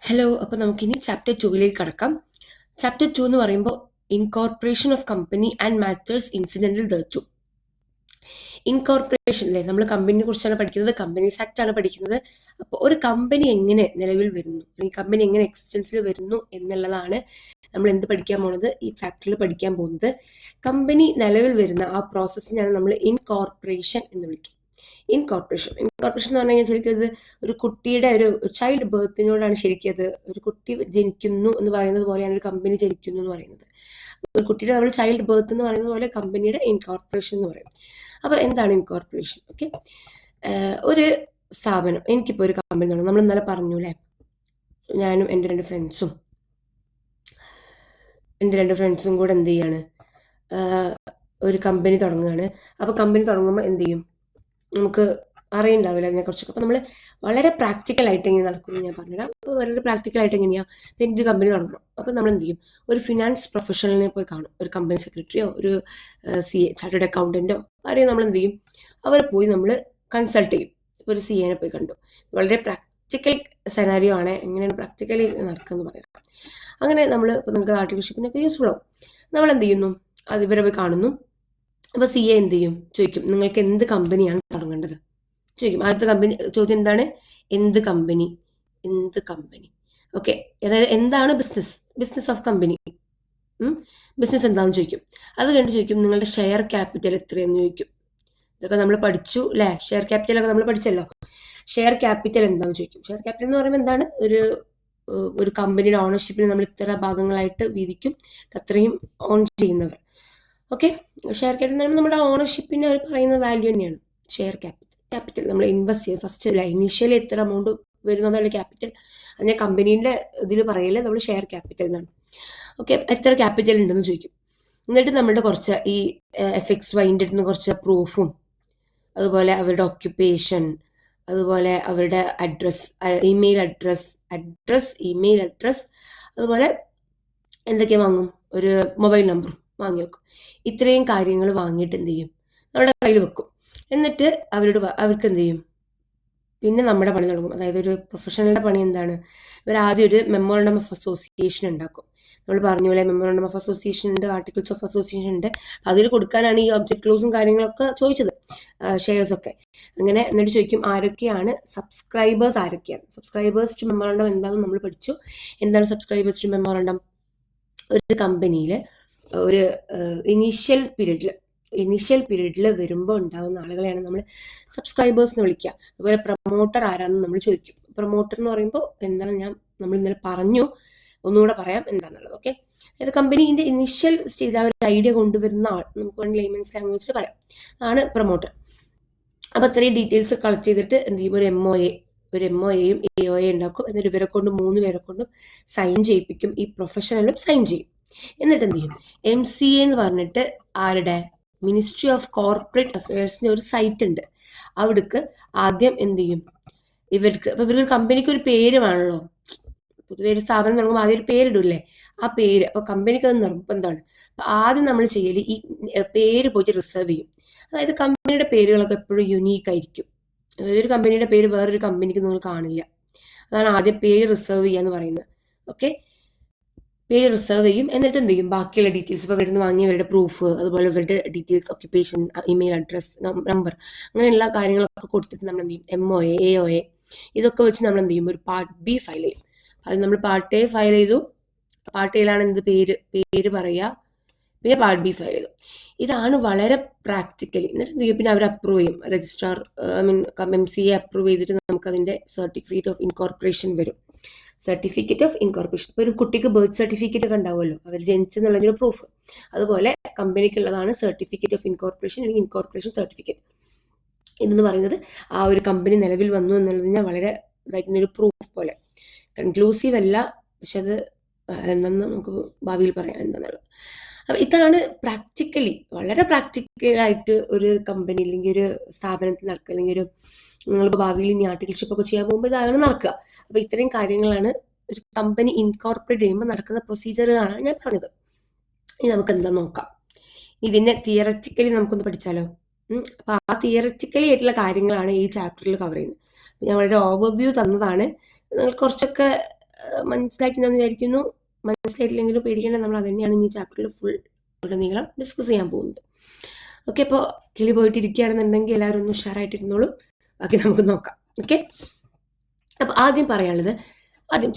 Hello. അപ്പോൾ നമുക്കിനി chapter 2ലേക്ക് കടക്കാം. ചാപ്റ്റർ 2 എന്ന് പറയുമ്പോൾ incorporation of company and matters incidental thereto. Incorporation അല്ലേ, നമ്മൾ കമ്പനിയെ കുറിച്ചാണ് പഠിക്കുന്നത്, കമ്പനീസ് ആക്ട് ആണ് പഠിക്കുന്നത്. അപ്പോൾ ഒരു കമ്പനി എങ്ങനെ നിലവിൽ വരുന്നു, അല്ലെങ്കിൽ കമ്പനി എങ്ങനെ എക്സിസ്റ്റൻസിൽ വരുന്നു എന്നുള്ളതാണ് നമ്മൾ എന്ത് പഠിക്കാൻ പോകുന്നത്, ഈ ചാപ്റ്ററിൽ പഠിക്കാൻ പോകുന്നത്. കമ്പനി നിലവിൽ വരുന്ന ആ പ്രോസസ്സിനാണ് നമ്മൾ ഇൻകോർപ്പറേഷൻ എന്ന് വിളിക്കുക. ഇൻകോർപ്പറേഷൻ എന്ന് പറഞ്ഞു കഴിഞ്ഞാൽ ശരിക്കും അത് ഒരു കുട്ടിയുടെ ഒരു ചൈൽഡ് ബർത്തിനോടാണ് ശരിക്കും അത്. ഒരു കുട്ടി ജനിക്കുന്നു എന്ന് പറയുന്നത് പോലെയാണ് ഒരു കമ്പനി ജനിക്കുന്നു എന്ന് പറയുന്നത്. ഒരു കുട്ടിയുടെ നമ്മൾ ചൈൽഡ് ബർത്ത് എന്ന് പറയുന്നത് പോലെ കമ്പനിയുടെ ഇൻകോർപ്പറേഷൻ എന്ന് പറയും. അപ്പോൾ എന്താണ് ഇൻകോർപ്പറേഷൻ? ഓക്കെ, ഒരു സ്ഥാപനം, എനിക്കിപ്പോൾ ഒരു കമ്പനി തുടങ്ങും. നമ്മൾ ഇന്നലെ പറഞ്ഞു അല്ലേ, ഞാനും എൻ്റെ രണ്ട് ഫ്രണ്ട്സും കൂടെ എന്ത് ചെയ്യാണ്, ഒരു കമ്പനി തുടങ്ങുകയാണ്. അപ്പോൾ കമ്പനി തുടങ്ങുമ്പോൾ എന്ത് ചെയ്യും, നമുക്ക് അറിയുണ്ടാവില്ല അതിനെക്കുറിച്ചൊക്കെ. അപ്പോൾ നമ്മൾ വളരെ പ്രാക്ടിക്കലായിട്ട് എങ്ങനെ നടക്കുന്നു ഞാൻ പറഞ്ഞുതരാം. അപ്പോൾ വളരെ പ്രാക്ടിക്കലായിട്ട് എങ്ങനെയാണ്, ഇപ്പോൾ എൻ്റെ ഒരു കമ്പനി തുടങ്ങണം. അപ്പോൾ നമ്മൾ എന്ത് ചെയ്യും, ഒരു ഫിനാൻസ് പ്രൊഫഷണലിനെ പോയി കാണും. ഒരു കമ്പനി സെക്രട്ടറിയോ ഒരു CA ചാർട്ടേഡ് അക്കൗണ്ടൻറ്റോ ആരെയും നമ്മൾ എന്ത് ചെയ്യും, അവരെ പോയി നമ്മൾ കൺസൾട്ട് ചെയ്യും. ഇപ്പോൾ ഒരു CAനെ പോയി കണ്ടു. വളരെ പ്രാക്ടിക്കൽ സെനാരിയോ ആണ്, എങ്ങനെയാണ് പ്രാക്ടിക്കലി നടക്കുന്നത് പറയാം. അങ്ങനെ നമ്മൾ ഇപ്പോൾ നമുക്ക് ആർട്ടിക്കൽഷിപ്പിനൊക്കെ യൂസ്ഫുൾ ആവും. നമ്മൾ എന്ത് ചെയ്യുന്നു, അത് ഇവരെ പോയി കാണുന്നു. അപ്പോൾ CA എന്ത് ചെയ്യും, ചോദിക്കും നിങ്ങൾക്ക് എന്ത് കമ്പനിയാണ് തുടങ്ങേണ്ടത് ചോദിക്കും. ആദ്യത്തെ ചോദ്യം എന്താണ്, എന്ത് കമ്പനി. ഓക്കെ, അതായത് എന്താണ് ബിസിനസ് ഓഫ് കമ്പനി, ബിസിനസ് എന്താണെന്ന് ചോദിക്കും. അത് കഴിഞ്ഞിട്ട് ചോദിക്കും നിങ്ങളുടെ ഷെയർ ക്യാപിറ്റൽ എത്രയെന്ന് ചോദിക്കും. ഇതൊക്കെ നമ്മൾ പഠിച്ചു അല്ലേ, ഷെയർ ക്യാപിറ്റലൊക്കെ നമ്മൾ പഠിച്ചല്ലോ. ഷെയർ ക്യാപിറ്റൽ എന്താണെന്ന് ചോദിക്കും. ഷെയർ ക്യാപിറ്റൽ എന്ന് പറയുമ്പോൾ എന്താണ്, ഒരു കമ്പനിയുടെ ഓണർഷിപ്പിന് നമ്മൾ ഇത്ര ഭാഗങ്ങളായിട്ട് വീതിക്കും, അത്രയും ഓൺ ചെയ്യുന്നവർ. ഓക്കെ, ഷെയർ ക്യാപിറ്റൽ എന്ന് പറയുമ്പോൾ നമ്മുടെ ഓണർഷിപ്പിന് അവർ പറയുന്ന വാല്യൂ തന്നെയാണ് ഷെയർ ക്യാപിറ്റൽ. നമ്മൾ ഇൻവെസ്റ്റ് ചെയ്യും ഫസ്റ്റ് അല്ല, ഇനീഷ്യലി എത്ര എമൗണ്ട് വരുന്നതല്ല ക്യാപിറ്റൽ. അതിനെ കമ്പനീൻ്റെ ഇതിൽ പറയല്ലേ നമ്മൾ ഷെയർ ക്യാപിറ്റൽ എന്നാണ്. ഓക്കെ, എത്ര ക്യാപിറ്റൽ ഉണ്ടെന്ന് ചോദിക്കും. എന്നിട്ട് നമ്മളുടെ കുറച്ച് ഈ FXYൻ്റെ അടുത്ത് നിന്ന് കുറച്ച് പ്രൂഫും, അതുപോലെ അവരുടെ ഓക്യുപ്പേഷൻ, അതുപോലെ അവരുടെ അഡ്രസ്, ഇമെയിൽ അഡ്രസ്, അതുപോലെ എന്തൊക്കെ വാങ്ങും, ഒരു മൊബൈൽ നമ്പറും വാങ്ങി വെക്കും. ഇത്രയും കാര്യങ്ങൾ വാങ്ങിയിട്ട് എന്ത് ചെയ്യും, നമ്മുടെ കയ്യിൽ വെക്കും. എന്നിട്ട് അവർക്ക് എന്ത് ചെയ്യും, പിന്നെ നമ്മുടെ പണി തുടങ്ങും. അതായത് ഒരു പ്രൊഫഷണലിൻ്റെ പണി എന്താണ്, ഇവർ ആദ്യം ഒരു മെമ്മോറണ്ടം ഓഫ് അസോസിയേഷൻ ഉണ്ടാക്കും. നമ്മൾ പറഞ്ഞ പോലെ മെമ്മോറണ്ടം ഓഫ് അസോസിയേഷൻ ഉണ്ട്, ആർട്ടിക്കിൾസ് ഓഫ് അസോസിയേഷൻ ഉണ്ട്. അതിൽ കൊടുക്കാനാണ് ഈ ഒബ്ജക്ട് ക്ലോസും കാര്യങ്ങളൊക്കെ ചോദിച്ചത്, ഷെയർസൊക്കെ. അങ്ങനെ എന്നിട്ട് ചോദിക്കും ആരൊക്കെയാണ് സബ്സ്ക്രൈബേഴ്സ് ടു മെമ്മോറണ്ടം എന്താണെന്ന് നമ്മൾ പഠിച്ചു. എന്താണ് സബ്സ്ക്രൈബേഴ്സ് ടു മെമ്മോറണ്ടം? ഒരു കമ്പനിയിൽ ഒരു ഇനീഷ്യൽ പീരീഡിൽ വരുമ്പോൾ ഉണ്ടാകുന്ന ആളുകളെയാണ് നമ്മൾ സബ്സ്ക്രൈബേഴ്സ് എന്ന് വിളിക്കുക. അതുപോലെ പ്രൊമോട്ടർ ആരാണെന്ന് നമ്മൾ ചോദിക്കും. പ്രൊമോട്ടർ എന്ന് പറയുമ്പോൾ എന്താണ്, നമ്മൾ ഇന്നലെ പറഞ്ഞു, ഒന്നുകൂടെ പറയാം എന്താണെന്നുള്ളത്. ഓക്കെ, അതായത് കമ്പനീൻ്റെ ഇനീഷ്യൽ സ്റ്റേജ് ആ ഒരു ഐഡിയ കൊണ്ടുവരുന്ന ആൾ, നമുക്ക് വേണമെങ്കിൽ ലേമൻസ് ലാംഗ്വേജിൽ പറയാം, ആണ് പ്രൊമോട്ടർ. അപ്പോൾ അത്രയും ഡീറ്റെയിൽസ് കളക്ട് ചെയ്തിട്ട് എന്ത് ചെയ്യും, ഒരു MOAയും AOA ഉണ്ടാക്കും. എന്നിട്ട് ഇവരെ കൊണ്ട് 3 പേരെ കൊണ്ടും സൈൻ ചെയ്യിപ്പിക്കും. ഈ പ്രൊഫഷണലും സൈൻ ചെയ്യും. എന്നിട്ട് എന്ത് ചെയ്യും, MCA എന്ന് പറഞ്ഞിട്ട് ആരുടെ, മിനിസ്ട്രി ഓഫ് കോർപ്പറേറ്റ് അഫയേഴ്സിൻ്റെ ഒരു സൈറ്റ് ഉണ്ട്. അവിടേക്ക് ആദ്യം എന്ത് ചെയ്യും, ഇവർക്ക് കമ്പനിക്ക് ഒരു പേര് വേണമല്ലോ. പൊതുവെ ഒരു സ്ഥാപനം തുടങ്ങുമ്പോൾ ആദ്യം ഒരു പേരിടില്ലേ, ആ പേര്. അപ്പോൾ കമ്പനിക്ക് അത് നിർബന്ധമാണ്. അപ്പോൾ ആദ്യം നമ്മൾ ചെയ്യൽ ഈ പേര് പോയിട്ട് റിസർവ് ചെയ്യും. അതായത് കമ്പനിയുടെ പേരുകളൊക്കെ എപ്പോഴും യുണീക്ക് ആയിരിക്കും. അതായത് ഒരു കമ്പനിയുടെ പേര് വേറൊരു കമ്പനിക്ക് നിങ്ങൾ കാണില്ല. അതാണ് ആദ്യം പേര് റിസർവ് ചെയ്യാന്ന് പറയുന്നത്. ഓക്കെ, പേര് റിസർവ് ചെയ്യും. എന്നിട്ട് എന്ത് ചെയ്യും, ബാക്കിയുള്ള ഡീറ്റെയിൽസ്, ഇപ്പോൾ ഇവിടുന്ന് വാങ്ങിയവരുടെ പ്രൂഫ്, അതുപോലെ ഇവരുടെ details, occupation, email address, number, അങ്ങനെയുള്ള കാര്യങ്ങളൊക്കെ കൊടുത്തിട്ട് നമ്മൾ എന്ത് ചെയ്യും, MOA AOA ഇതൊക്കെ വെച്ച് നമ്മൾ എന്ത് ചെയ്യും, ഒരു പാർട്ട് B ഫയൽ ചെയ്യും. അത് നമ്മൾ പാർട്ട് A ഫയൽ ചെയ്തു. പാർട്ട് Aയിലാണ് എന്ത് പേര് പറയുക, പിന്നെ പാർട്ട് B ഫയൽ ചെയ്തു. ഇതാണ് വളരെ പ്രാക്ടിക്കലി. എന്നിട്ട് എന്ത് ചെയ്യും, പിന്നെ അവർ അപ്രൂവ് ചെയ്യും. രജിസ്ട്രാർ MCA അപ്രൂവ് ചെയ്തിട്ട് നമുക്കതിൻ്റെ സർട്ടിഫിക്കറ്റ് ഓഫ് ഇൻകോർപ്പറേഷൻ വരും. സർട്ടിഫിക്കറ്റ് ഓഫ് ഇൻകോർപ്പറേഷൻ, ഇപ്പോൾ ഒരു കുട്ടിക്ക് ബർത്ത് സർട്ടിഫിക്കറ്റ് ഒക്കെ ഉണ്ടാവുമല്ലോ, അവർ ജനിച്ചെന്നുള്ളതിൻ്റെ പ്രൂഫ്. അതുപോലെ കമ്പനിക്കുള്ളതാണ് സർട്ടിഫിക്കറ്റ് ഓഫ് ഇൻകോർപ്പറേഷൻ അല്ലെങ്കിൽ ഇൻകോർപ്പറേഷൻ സർട്ടിഫിക്കറ്റ്. ഇതെന്ന് പറയുന്നത് ആ ഒരു കമ്പനി നിലവിൽ വന്നു എന്നുള്ളതിന് വളരെ ഇതായിട്ടുള്ളൊരു പ്രൂഫ് പോലെ. കൺക്ലൂസീവ് അല്ല, പക്ഷെ അത് എന്താണെന്ന് നമുക്ക് ഭാവിയിൽ പറയാം എന്താണെന്നുള്ളത്. അപ്പോൾ ഇതാണ് വളരെ പ്രാക്ടിക്കലായിട്ട് ഒരു കമ്പനി അല്ലെങ്കിൽ ഒരു സ്ഥാപനത്തിൽ നടക്കുക. അല്ലെങ്കിൽ നിങ്ങളിപ്പോൾ ഭാവിയിൽ ഇനി ആർട്ടിക്കിൾഷിപ്പ് ഒക്കെ ചെയ്യാൻ പോകുമ്പോൾ ഇതാണ് നടക്കുക. അപ്പോൾ ഇത്രയും കാര്യങ്ങളാണ് ഒരു കമ്പനി ഇൻകോർപ്പറേറ്റ് ചെയ്യുമ്പോൾ നടക്കുന്ന പ്രൊസീജിയറുകളാണ് ഞാൻ പറഞ്ഞത്. ഇനി നമുക്ക് എന്താ നോക്കാം, ഇതിനെ തിയററ്റിക്കലി നമുക്കൊന്ന് പഠിച്ചാലോ. അപ്പോൾ ആ തിയററ്റിക്കലി ആയിട്ടുള്ള കാര്യങ്ങളാണ് ഈ ചാപ്റ്ററിൽ കവർ ചെയ്യുന്നത്. ഞാൻ വളരെ ഓവർവ്യൂ തന്നതാണ്. നിങ്ങൾ കുറച്ചൊക്കെ മനസ്സിലാക്കിയെന്ന് വിചാരിക്കുന്നു. മനസ്സിലായിട്ടില്ലെങ്കിലും പേടിക്കേണ്ട, നമ്മൾ അത് തന്നെയാണ് ഈ ചാപ്റ്ററിൽ ഫുൾ നീളം ഡിസ്കസ് ചെയ്യാൻ പോകുന്നത്. ഓക്കെ, അപ്പോൾ കിളി പോയിട്ടിരിക്കുകയാണെന്നുണ്ടെങ്കിൽ എല്ലാവരും ഒന്ന് ഉഷാറായിട്ടിരുന്നോളൂ. ബാക്കി നമുക്ക് നോക്കാം. ഓക്കെ, അപ്പോൾ ആദ്യം പറയാനുള്ളത്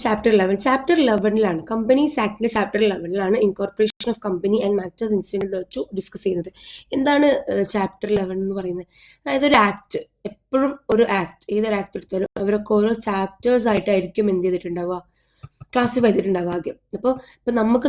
ചാപ്റ്റർ 11 കമ്പനീസ് ആക്ടിന്റെ chapter 11 incorporation of company and matters incident വെച്ചു ഡിസ്കസ് ചെയ്യുന്നത്. എന്താണ് ചാപ്റ്റർ 11 എന്ന് പറയുന്നത്? അതായത് ഒരു ആക്ട്, എപ്പോഴും ഒരു ആക്ട്, ഏതൊരു ആക്ട് എടുത്താലും അവരൊക്കെ ഓരോ ചാപ്റ്റേഴ്സ് ആയിട്ടായിരിക്കും എന്ത് ചെയ്തിട്ടുണ്ടാവുക, ക്ലാസിഫൈ ചെയ്തിട്ടുണ്ടാവുക ആദ്യം. ഇപ്പോൾ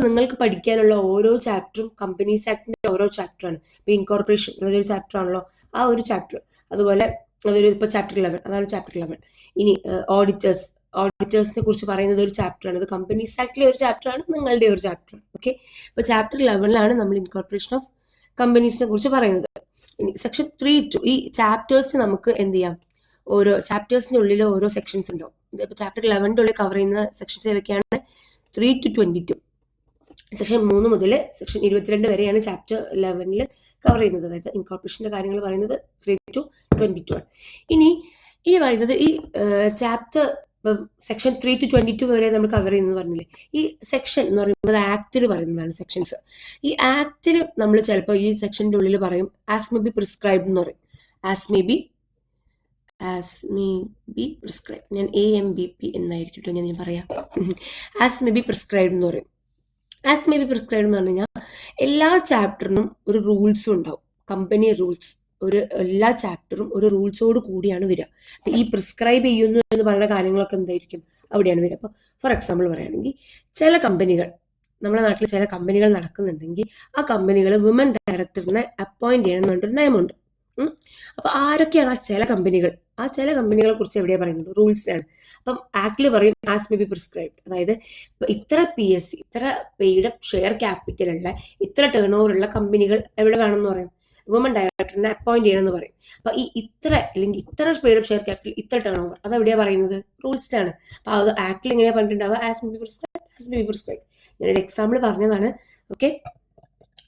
നിങ്ങൾക്ക് പഠിക്കാനുള്ള ഓരോ ചാപ്റ്ററും കമ്പനീസ് ആക്ടിന്റെ ഓരോ ചാപ്റ്ററാണ്. ഇപ്പോൾ ഇൻകോർപ്പറേഷൻ അതൊരു ചാപ്റ്റർ ആണല്ലോ, ആ ഒരു ചാപ്റ്റർ. അതുപോലെ അതൊരു ഇപ്പോൾ ചാപ്റ്റർ 11, അതാണ് ചാപ്റ്റർ 11. ഇനി ഓഡിറ്റേഴ്സിനെ കുറിച്ച് പറയുന്നത് ഒരു ചാപ്റ്ററാണ്. അത് കമ്പനീസ് ആക്ടിലെ ഒരു ചാപ്റ്ററാണ്, നിങ്ങളുടെ ഒരു ചാപ്റ്ററാണ്. ഓക്കെ, അപ്പോൾ ചാപ്റ്റർ 11 നമ്മൾ ഇൻകോർപ്പറേഷൻ ഓഫ് കമ്പനീസിനെ കുറിച്ച് പറയുന്നത്. ഇനി സെക്ഷൻ 3-2 ഈ ചാപ്റ്റേഴ്സ് നമുക്ക് എന്ത് ചെയ്യാം, ഓരോ ചാപ്റ്റേഴ്സിന്റെ ഉള്ളിൽ ഓരോ സെക്ഷൻസ് ഉണ്ടാവും. ഇപ്പോൾ ചാപ്റ്റർ 11 ഉള്ളിൽ കവർ ചെയ്യുന്ന സെക്ഷൻസ് ഏതൊക്കെയാണ്? 3 to 22. സെക്ഷൻ 3 മുതൽ സെക്ഷൻ 22 വരെയാണ് ചാപ്റ്റർ 11 കവർ ചെയ്യുന്നത്. അതായത് ഇൻകോർപ്പറേഷന്റെ കാര്യങ്ങൾ പറയുന്നത് 3 to 22 ആണ്. ഇനി പറയുന്നത് ഈ ചാപ്റ്റർ സെക്ഷൻ 3 to 22 വരെ നമ്മൾ കവർ ചെയ്യുന്നത് പറഞ്ഞില്ലേ. ഈ സെക്ഷൻ എന്ന് പറയുന്നത് ആക്ടിൽ പറയുന്നതാണ് സെക്ഷൻസ്. ഈ ആക്ടിൽ നമ്മൾ ചിലപ്പോൾ ഈ സെക്ഷന്റെ ഉള്ളിൽ പറയും ആസ് മേ ബി പ്രിസ്ക്രൈബ്ഡ് എന്ന് പറയും. ആസ് മേ ബി പ്രിസ്ക്രൈബ്, ഞാൻ AMBP എന്നായിരിക്കും ഞാൻ പറയാം. ആസ് മേ ബി പ്രിസ്ക്രൈബ്ഡ് എന്ന് പറയും. ആസ് മേ ബി പ്രിസ്ക്രൈബ്ഡ് എന്ന് പറഞ്ഞു കഴിഞ്ഞാൽ എല്ലാ ചാപ്റ്ററിനും ഒരു റൂൾസും ഉണ്ടാവും. കമ്പനി റൂൾസ്, എല്ലാ ചാപ്റ്ററും ഒരു റൂൾസോട് കൂടിയാണ് വരിക. അപ്പം ഈ പ്രിസ്ക്രൈബ് ചെയ്യുന്നു എന്ന് പറയുന്ന കാര്യങ്ങളൊക്കെ എന്തായിരിക്കും, അവിടെയാണ് വരിക. അപ്പോൾ ഫോർ എക്സാമ്പിൾ പറയുകയാണെങ്കിൽ ചില കമ്പനികൾ, നമ്മുടെ നാട്ടിൽ ചില കമ്പനികൾ നടക്കുന്നുണ്ടെങ്കിൽ ആ കമ്പനികൾ വിമൻ ഡയറക്ടറിനെ അപ്പോയിന്റ് ചെയ്യണം എന്ന് പറഞ്ഞിട്ടൊരു നിയമമുണ്ട്. അപ്പോൾ ആരൊക്കെയാണ് ആ ചില കമ്പനികളെ കുറിച്ച് എവിടെയാണ് പറയുന്നത്? റൂൾസിലാണ്. അപ്പം ആക്ടിൽ പറയും ആസ് മേ ബി പ്രിസ്ക്രൈബ്ഡ്. അതായത് ഇത്ര PSC, ഇത്ര പെയ്ഡ് ഷെയർ ക്യാപിറ്റലുള്ള, ഇത്ര ടേൺ ഓവർ ഉള്ള കമ്പനികൾ എവിടെ വേണമെന്ന് പറയും? വുമൺ ഡയറക്ടറിനെ അപ്പോയിന്റ് ചെയ്യണമെന്ന് പറയും. അപ്പൊ ഈ ഇത്ര അല്ലെങ്കിൽ ഇത്ര പെയ്ഡ് ഷെയർ ക്യാപിറ്റൽ, ഇത്ര ടേൺ ഓവർ, അത് എവിടെയാണ് പറയുന്നത്? റൂൾസിലാണ്. അപ്പൊ അത് ആക്ടിൽ എങ്ങനെയാ പറഞ്ഞിട്ടുണ്ടാവുക? As may be prescribed. ഞാനൊരു എക്സാമ്പിൾ പറഞ്ഞതാണ്. ഓക്കെ,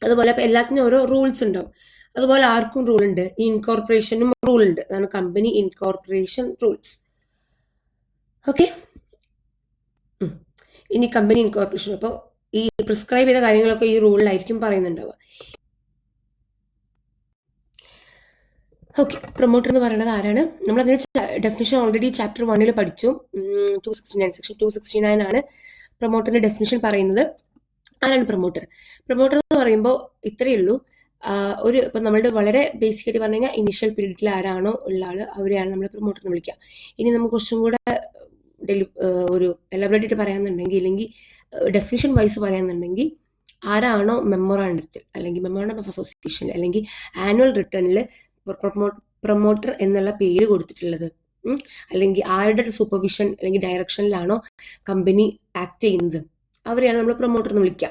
അതുപോലെ എല്ലാത്തിനും ഓരോ റൂൾസ് ഉണ്ടാവും. അതുപോലെ ആർക്കും റൂൾ ഉണ്ട്, ഈ ഇൻകോർപ്പറേഷനും റൂൾ ഉണ്ട്. അതാണ് കമ്പനി ഇൻകോർപ്പറേഷൻ റൂൾസ്. ഓക്കെ, ഇനി കമ്പനി ഇൻകോർപ്പറേഷൻ, അപ്പോൾ ഈ പ്രിസ്ക്രൈബ് ചെയ്ത കാര്യങ്ങളൊക്കെ ഈ റൂളിലായിരിക്കും പറയുന്നുണ്ടാവുക. ഓക്കെ, പ്രൊമോട്ടർ എന്ന് പറയുന്നത് ആരാണ്? നമ്മളതിന് ഡെഫിനിഷൻ ഓൾറെഡി ചാപ്റ്റർ 1 പഠിച്ചു. 269 സെക്ഷൻ 269 ആണ് പ്രൊമോട്ടറിന്റെ ഡെഫിനിഷൻ പറയുന്നത്. ആരാണ് പ്രൊമോട്ടർ? പ്രൊമോട്ടർ എന്ന് പറയുമ്പോൾ ഇത്രയേ ഉള്ളൂ. ഇപ്പം നമ്മളുടെ വളരെ ബേസിക് ആയിട്ട് പറഞ്ഞു കഴിഞ്ഞാൽ ഇനീഷ്യൽ പീരീഡിൽ ആരാണോ ഉള്ള ആൾ, അവരെയാണ് നമ്മൾ പ്രൊമോട്ടർ എന്ന് വിളിക്കുക. ഇനി നമുക്ക് കുറച്ചും കൂടെ ഒരു എലബറേറ്റ് ആയിട്ട് പറയാന്നുണ്ടെങ്കിൽ, അല്ലെങ്കിൽ ഡെഫിനിഷൻ വൈസ് പറയാന്നുണ്ടെങ്കിൽ, ആരാണോ മെമ്മോറാണ്ടത്തിൽ അല്ലെങ്കിൽ മെമ്മോറാണ്ടം ഓഫ് അസോസിയേഷനിൽ അല്ലെങ്കിൽ ആനുവൽ റിട്ടേണിൽ പ്രൊമോട്ടർ എന്നുള്ള പേര് കൊടുത്തിട്ടുള്ളത്, അല്ലെങ്കിൽ ആരുടെ സൂപ്പർവിഷൻ അല്ലെങ്കിൽ ഡയറക്ഷനിലാണോ കമ്പനി ആക്ട് ചെയ്യുന്നത്, അവരെയാണ് നമ്മൾ പ്രൊമോട്ടർ എന്ന് വിളിക്കുക.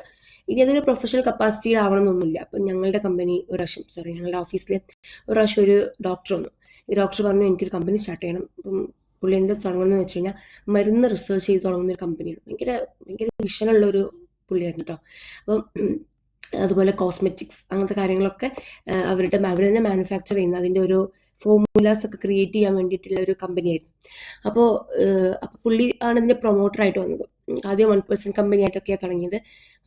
ഇനി അതൊരു പ്രൊഫഷണൽ കപ്പാസിറ്റിയിൽ ആവണമെന്നൊന്നുമില്ല. അപ്പം ഞങ്ങളുടെ കമ്പനി ഞങ്ങളുടെ ഓഫീസിൽ ഒരു പ്രാവശ്യം ഒരു ഡോക്ടർ വന്നു. ഈ ഡോക്ടർ പറഞ്ഞു എനിക്കൊരു കമ്പനി സ്റ്റാർട്ട് ചെയ്യണം. അപ്പം പുള്ളി എന്ത് തുടങ്ങുന്നതെന്ന് വെച്ച് കഴിഞ്ഞാൽ മരുന്ന് റിസർച്ച് ചെയ്ത് തുടങ്ങുന്ന ഒരു കമ്പനിയാണ്. ഭയങ്കര വിഷനുള്ളൊരു പുള്ളിയായിരുന്നു കേട്ടോ. അപ്പം അതുപോലെ കോസ്മെറ്റിക്സ് അങ്ങനത്തെ കാര്യങ്ങളൊക്കെ അവർ തന്നെ മാനുഫാക്ചർ ചെയ്യുന്ന അതിൻ്റെ ഒരു ഫോർമുലാസ് ഒക്കെ ക്രിയേറ്റ് ചെയ്യാൻ വേണ്ടിയിട്ടുള്ള ഒരു കമ്പനിയായിരുന്നു. അപ്പോൾ പുള്ളി ആണ് ഇതിൻ്റെ പ്രൊമോട്ടറായിട്ട് വന്നത്. ആദ്യം 1% കമ്പനി ആയിട്ടൊക്കെയാണ് തുടങ്ങിയത്.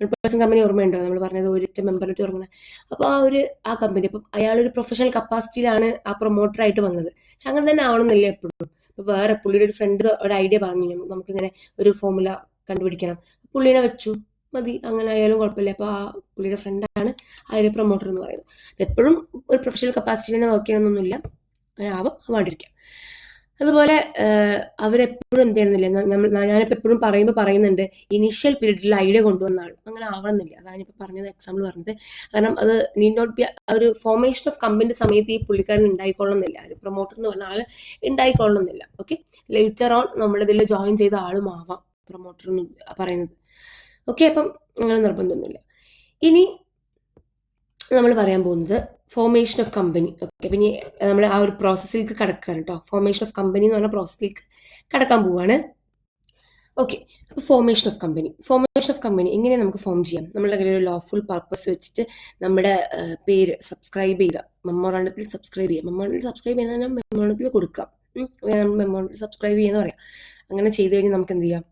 1% കമ്പനി ഓർമ്മയുണ്ടോ? നമ്മൾ പറഞ്ഞത് ഒരൊറ്റ മെമ്പറായിട്ട് തുടങ്ങുന്നത്. അപ്പോൾ ആ കമ്പനി, അപ്പം അയാളൊരു പ്രൊഫഷണൽ കപ്പാസിറ്റിയിലാണ് ആ പ്രൊമോട്ടറായിട്ട് വന്നത്. പക്ഷെ അങ്ങനെ തന്നെ ആവണമെന്നില്ല എപ്പോഴും. ഇപ്പോൾ വേറെ പുള്ളിയുടെ ഒരു ഫ്രണ്ട് ഒരു ഐഡിയ പറഞ്ഞു, നമുക്കിങ്ങനെ ഒരു ഫോർമുല കണ്ടുപിടിക്കണം, പുള്ളിനെ വെച്ചു, മതി, അങ്ങനെ ആയാലും കുഴപ്പമില്ല. അപ്പോൾ ആ പുള്ളിയുടെ ഫ്രണ്ടാണ് ആ ഒരു പ്രൊമോട്ടർ എന്ന് പറയുന്നത്. എപ്പോഴും ഒരു പ്രൊഫഷണൽ കപ്പാസിറ്റി തന്നെ വർക്ക് ചെയ്യണമെന്നൊന്നുമില്ല, അങ്ങനെ ആവാണ്ടിരിക്കാം. അതുപോലെ അവരെപ്പോഴും എന്ത് ചെയ്യണമെന്നില്ല, ഞാനിപ്പോൾ എപ്പോഴും പറയുന്നുണ്ട് ഇനീഷ്യൽ പീരീഡിൽ ഐഡിയ കൊണ്ടുവന്നാണ്, അങ്ങനെ ആവണമെന്നില്ല. അതാണ് ഇപ്പോൾ പറഞ്ഞത്, എക്സാമ്പിൾ പറഞ്ഞത്. കാരണം അത് നീഡ് നോട്ട് ബി ഒരു ഫോർമേഷൻ ഓഫ് കമ്പനി സമയത്ത് ഈ പുള്ളിക്കാരൻ ഉണ്ടായിക്കൊള്ളുന്നില്ല, ഒരു പ്രൊമോട്ടർ എന്ന് പറഞ്ഞ ആൾ ഉണ്ടായിക്കൊള്ളുന്നില്ല. ഓക്കെ, ലേറ്റർ ഓൺ നമ്മുടെ ഇതിൽ ജോയിൻ ചെയ്ത ആളും ആവാം പ്രൊമോട്ടർ എന്ന് പറയുന്നത്. ഓക്കെ, അപ്പം അങ്ങനെ നിർബന്ധമൊന്നുമില്ല. ഇനി നമ്മൾ പറയാൻ പോകുന്നത് ഫോർമേഷൻ ഓഫ് കമ്പനി. ഓക്കെ, പിന്നെ നമ്മൾ ആ ഒരു പ്രോസസ്സിലേക്ക് കടക്കുകയാണ് കേട്ടോ. ഫോർമേഷൻ ഓഫ് കമ്പനി എന്ന് പറഞ്ഞ പ്രോസസ്സിലേക്ക് കടക്കാൻ പോവുകയാണ്. ഓക്കെ, അപ്പോൾ ഫോർമേഷൻ ഓഫ് കമ്പനി എങ്ങനെ നമുക്ക് ഫോം ചെയ്യാം? നമ്മളുടെ കയ്യിൽ ഒരു ലോഫുൾ പർപ്പസ് വെച്ചിട്ട് നമ്മുടെ പേര് സബ്സ്ക്രൈബ് ചെയ്യുക, മെമ്മോറാണ്ടത്തിൽ സബ്സ്ക്രൈബ് ചെയ്യുക. മെമ്മോറാണ്ടത്തിൽ കൊടുക്കാം. മെമ്മോറാണ്ടത്തിൽ സബ്സ്ക്രൈബ് ചെയ്യുന്ന പറയാം. അങ്ങനെ ചെയ്ത് കഴിഞ്ഞാൽ നമുക്ക് എന്ത് ചെയ്യാം?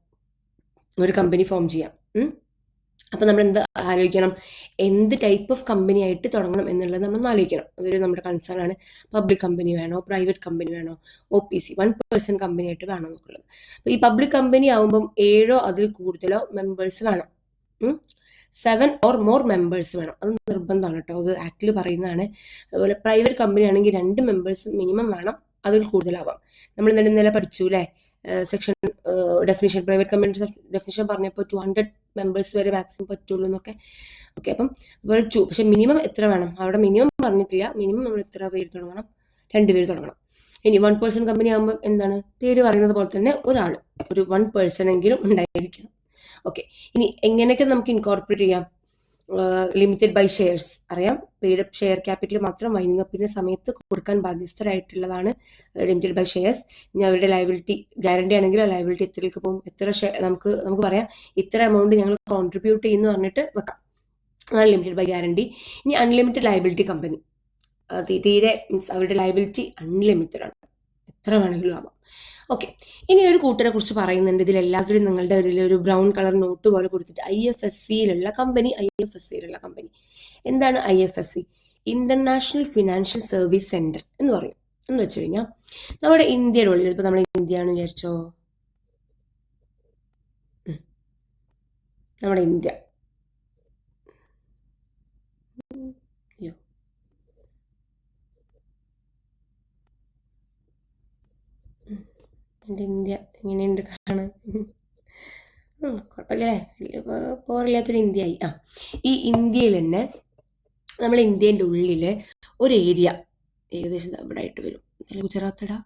ഒരു കമ്പനി ഫോം ചെയ്യാം. അപ്പോൾ നമ്മൾ എന്ത് ആലോചിക്കണം, എന്ത് ടൈപ്പ് ഓഫ് കമ്പനി ആയിട്ട് തുടങ്ങണം എന്നുള്ളത് നമ്മൾ ആലോചിക്കണം. അതൊരു നമ്മുടെ കൺസേൺ ആണ്. പബ്ലിക് കമ്പനി വേണോ, പ്രൈവറ്റ് കമ്പനി വേണോ, OPC 1% കമ്പനി ആയിട്ട് വേണോ എന്നുള്ളത്. അപ്പോൾ ഈ പബ്ലിക് കമ്പനി ആകുമ്പം 7 അതിൽ കൂടുതലോ മെമ്പേഴ്സ് വേണം. 7 or more മെമ്പേഴ്സ് വേണം. അത് നിർബന്ധമാണ് കേട്ടോ, അത് ആക്ടിൽ പറയുന്നതാണ്. അതുപോലെ പ്രൈവറ്റ് കമ്പനി ആണെങ്കിൽ 2 മെമ്പേഴ്സ് മിനിമം വേണം, അതിൽ കൂടുതലാവാം. നമ്മൾ ഇന്നലെ പഠിച്ചു അല്ലേ, section definition, private company definition പറഞ്ഞപ്പോൾ 200 മെമ്പേഴ്സ് വരെ മാക്സിമം പറ്റുള്ളൂ എന്നൊക്കെ. ഓക്കെ, അപ്പം അതുപോലെ പക്ഷെ മിനിമം എത്ര വേണം, അവിടെ മിനിമം പറഞ്ഞിട്ടില്ല. മിനിമം നമ്മൾ എത്ര പേര് തുടങ്ങണം, 2 പേര് തുടങ്ങണം. ഇനി 1% കമ്പനി ആകുമ്പോൾ എന്താണ്, പേര് പറയുന്നത് പോലെ തന്നെ ഒരു 1% എങ്കിലും ഉണ്ടായിരിക്കണം. ഓക്കെ, ഇനി എങ്ങനെയൊക്കെ നമുക്ക് ഇൻകോർപ്പറേറ്റ് ചെയ്യാം? ലിമിറ്റഡ് ബൈ ഷെയർസ് അറിയാം, പെയ്ഡ് അപ്പ് ഷെയർ ക്യാപിറ്റൽ മാത്രം വൈൻഡിംഗ് അപ്പിന്റെ സമയത്ത് കൊടുക്കാൻ ബാധ്യസ്ഥരായിട്ടുള്ളതാണ് ലിമിറ്റഡ് ബൈ ഷെയർസ്. ഇനി അവരുടെ ലയബിലിറ്റി ഗ്യാരണ്ടി ആണെങ്കിൽ ആ ലയബിലിറ്റി എത്രയിലേക്ക് പോകും, എത്ര ഷെയർ നമുക്ക് പറയാം, ഇത്ര എമൗണ്ട് ഞങ്ങൾ കോൺട്രിബ്യൂട്ട് ചെയ്യുന്നു പറഞ്ഞിട്ട് വെക്കാം. അതാണ് ലിമിറ്റഡ് ബൈ ഗ്യാരണ്ടി. ഇനി അൺലിമിറ്റഡ് ലയബിലിറ്റി കമ്പനി, തീരെ മീൻസ് അവരുടെ ലയബിലിറ്റി അൺലിമിറ്റഡ് ആണ്, എത്ര വേണമെങ്കിലും ആവാം. ഓക്കെ, ഇനി ഒരു കൂട്ടരെ കുറിച്ച് പറയുന്നുണ്ട്. ഇതിൽ എല്ലാത്തിലും നിങ്ങളുടെ ഒരു ബ്രൗൺ കളർ നോട്ട് പോലെ കൊടുത്തിട്ട് IFSCയിലുള്ള കമ്പനി. എന്താണ് IFSC? International financial service centre എന്ന് പറയും. എന്ന് വെച്ച് കഴിഞ്ഞാൽ നമ്മുടെ ഇന്ത്യയുടെ ഉള്ളിൽ, ഇപ്പൊ നമ്മൾ ഇന്ത്യ ആണെന്ന് വിചാരിച്ചോ, നമ്മുടെ ഇന്ത്യ ഇന്ത്യ എങ്ങനെയുണ്ട് കാണാൻ? കുഴപ്പമില്ലേ, പോറില്ലാത്തൊരു ഇന്ത്യയായി. ഈ ഇന്ത്യയിൽ തന്നെ നമ്മുടെ ഇന്ത്യൻ്റെ ഉള്ളിൽ ഒരു ഏരിയ ഏകദേശം ഇവിടെ ആയിട്ട് വരും, ഗുജറാത്തടാ,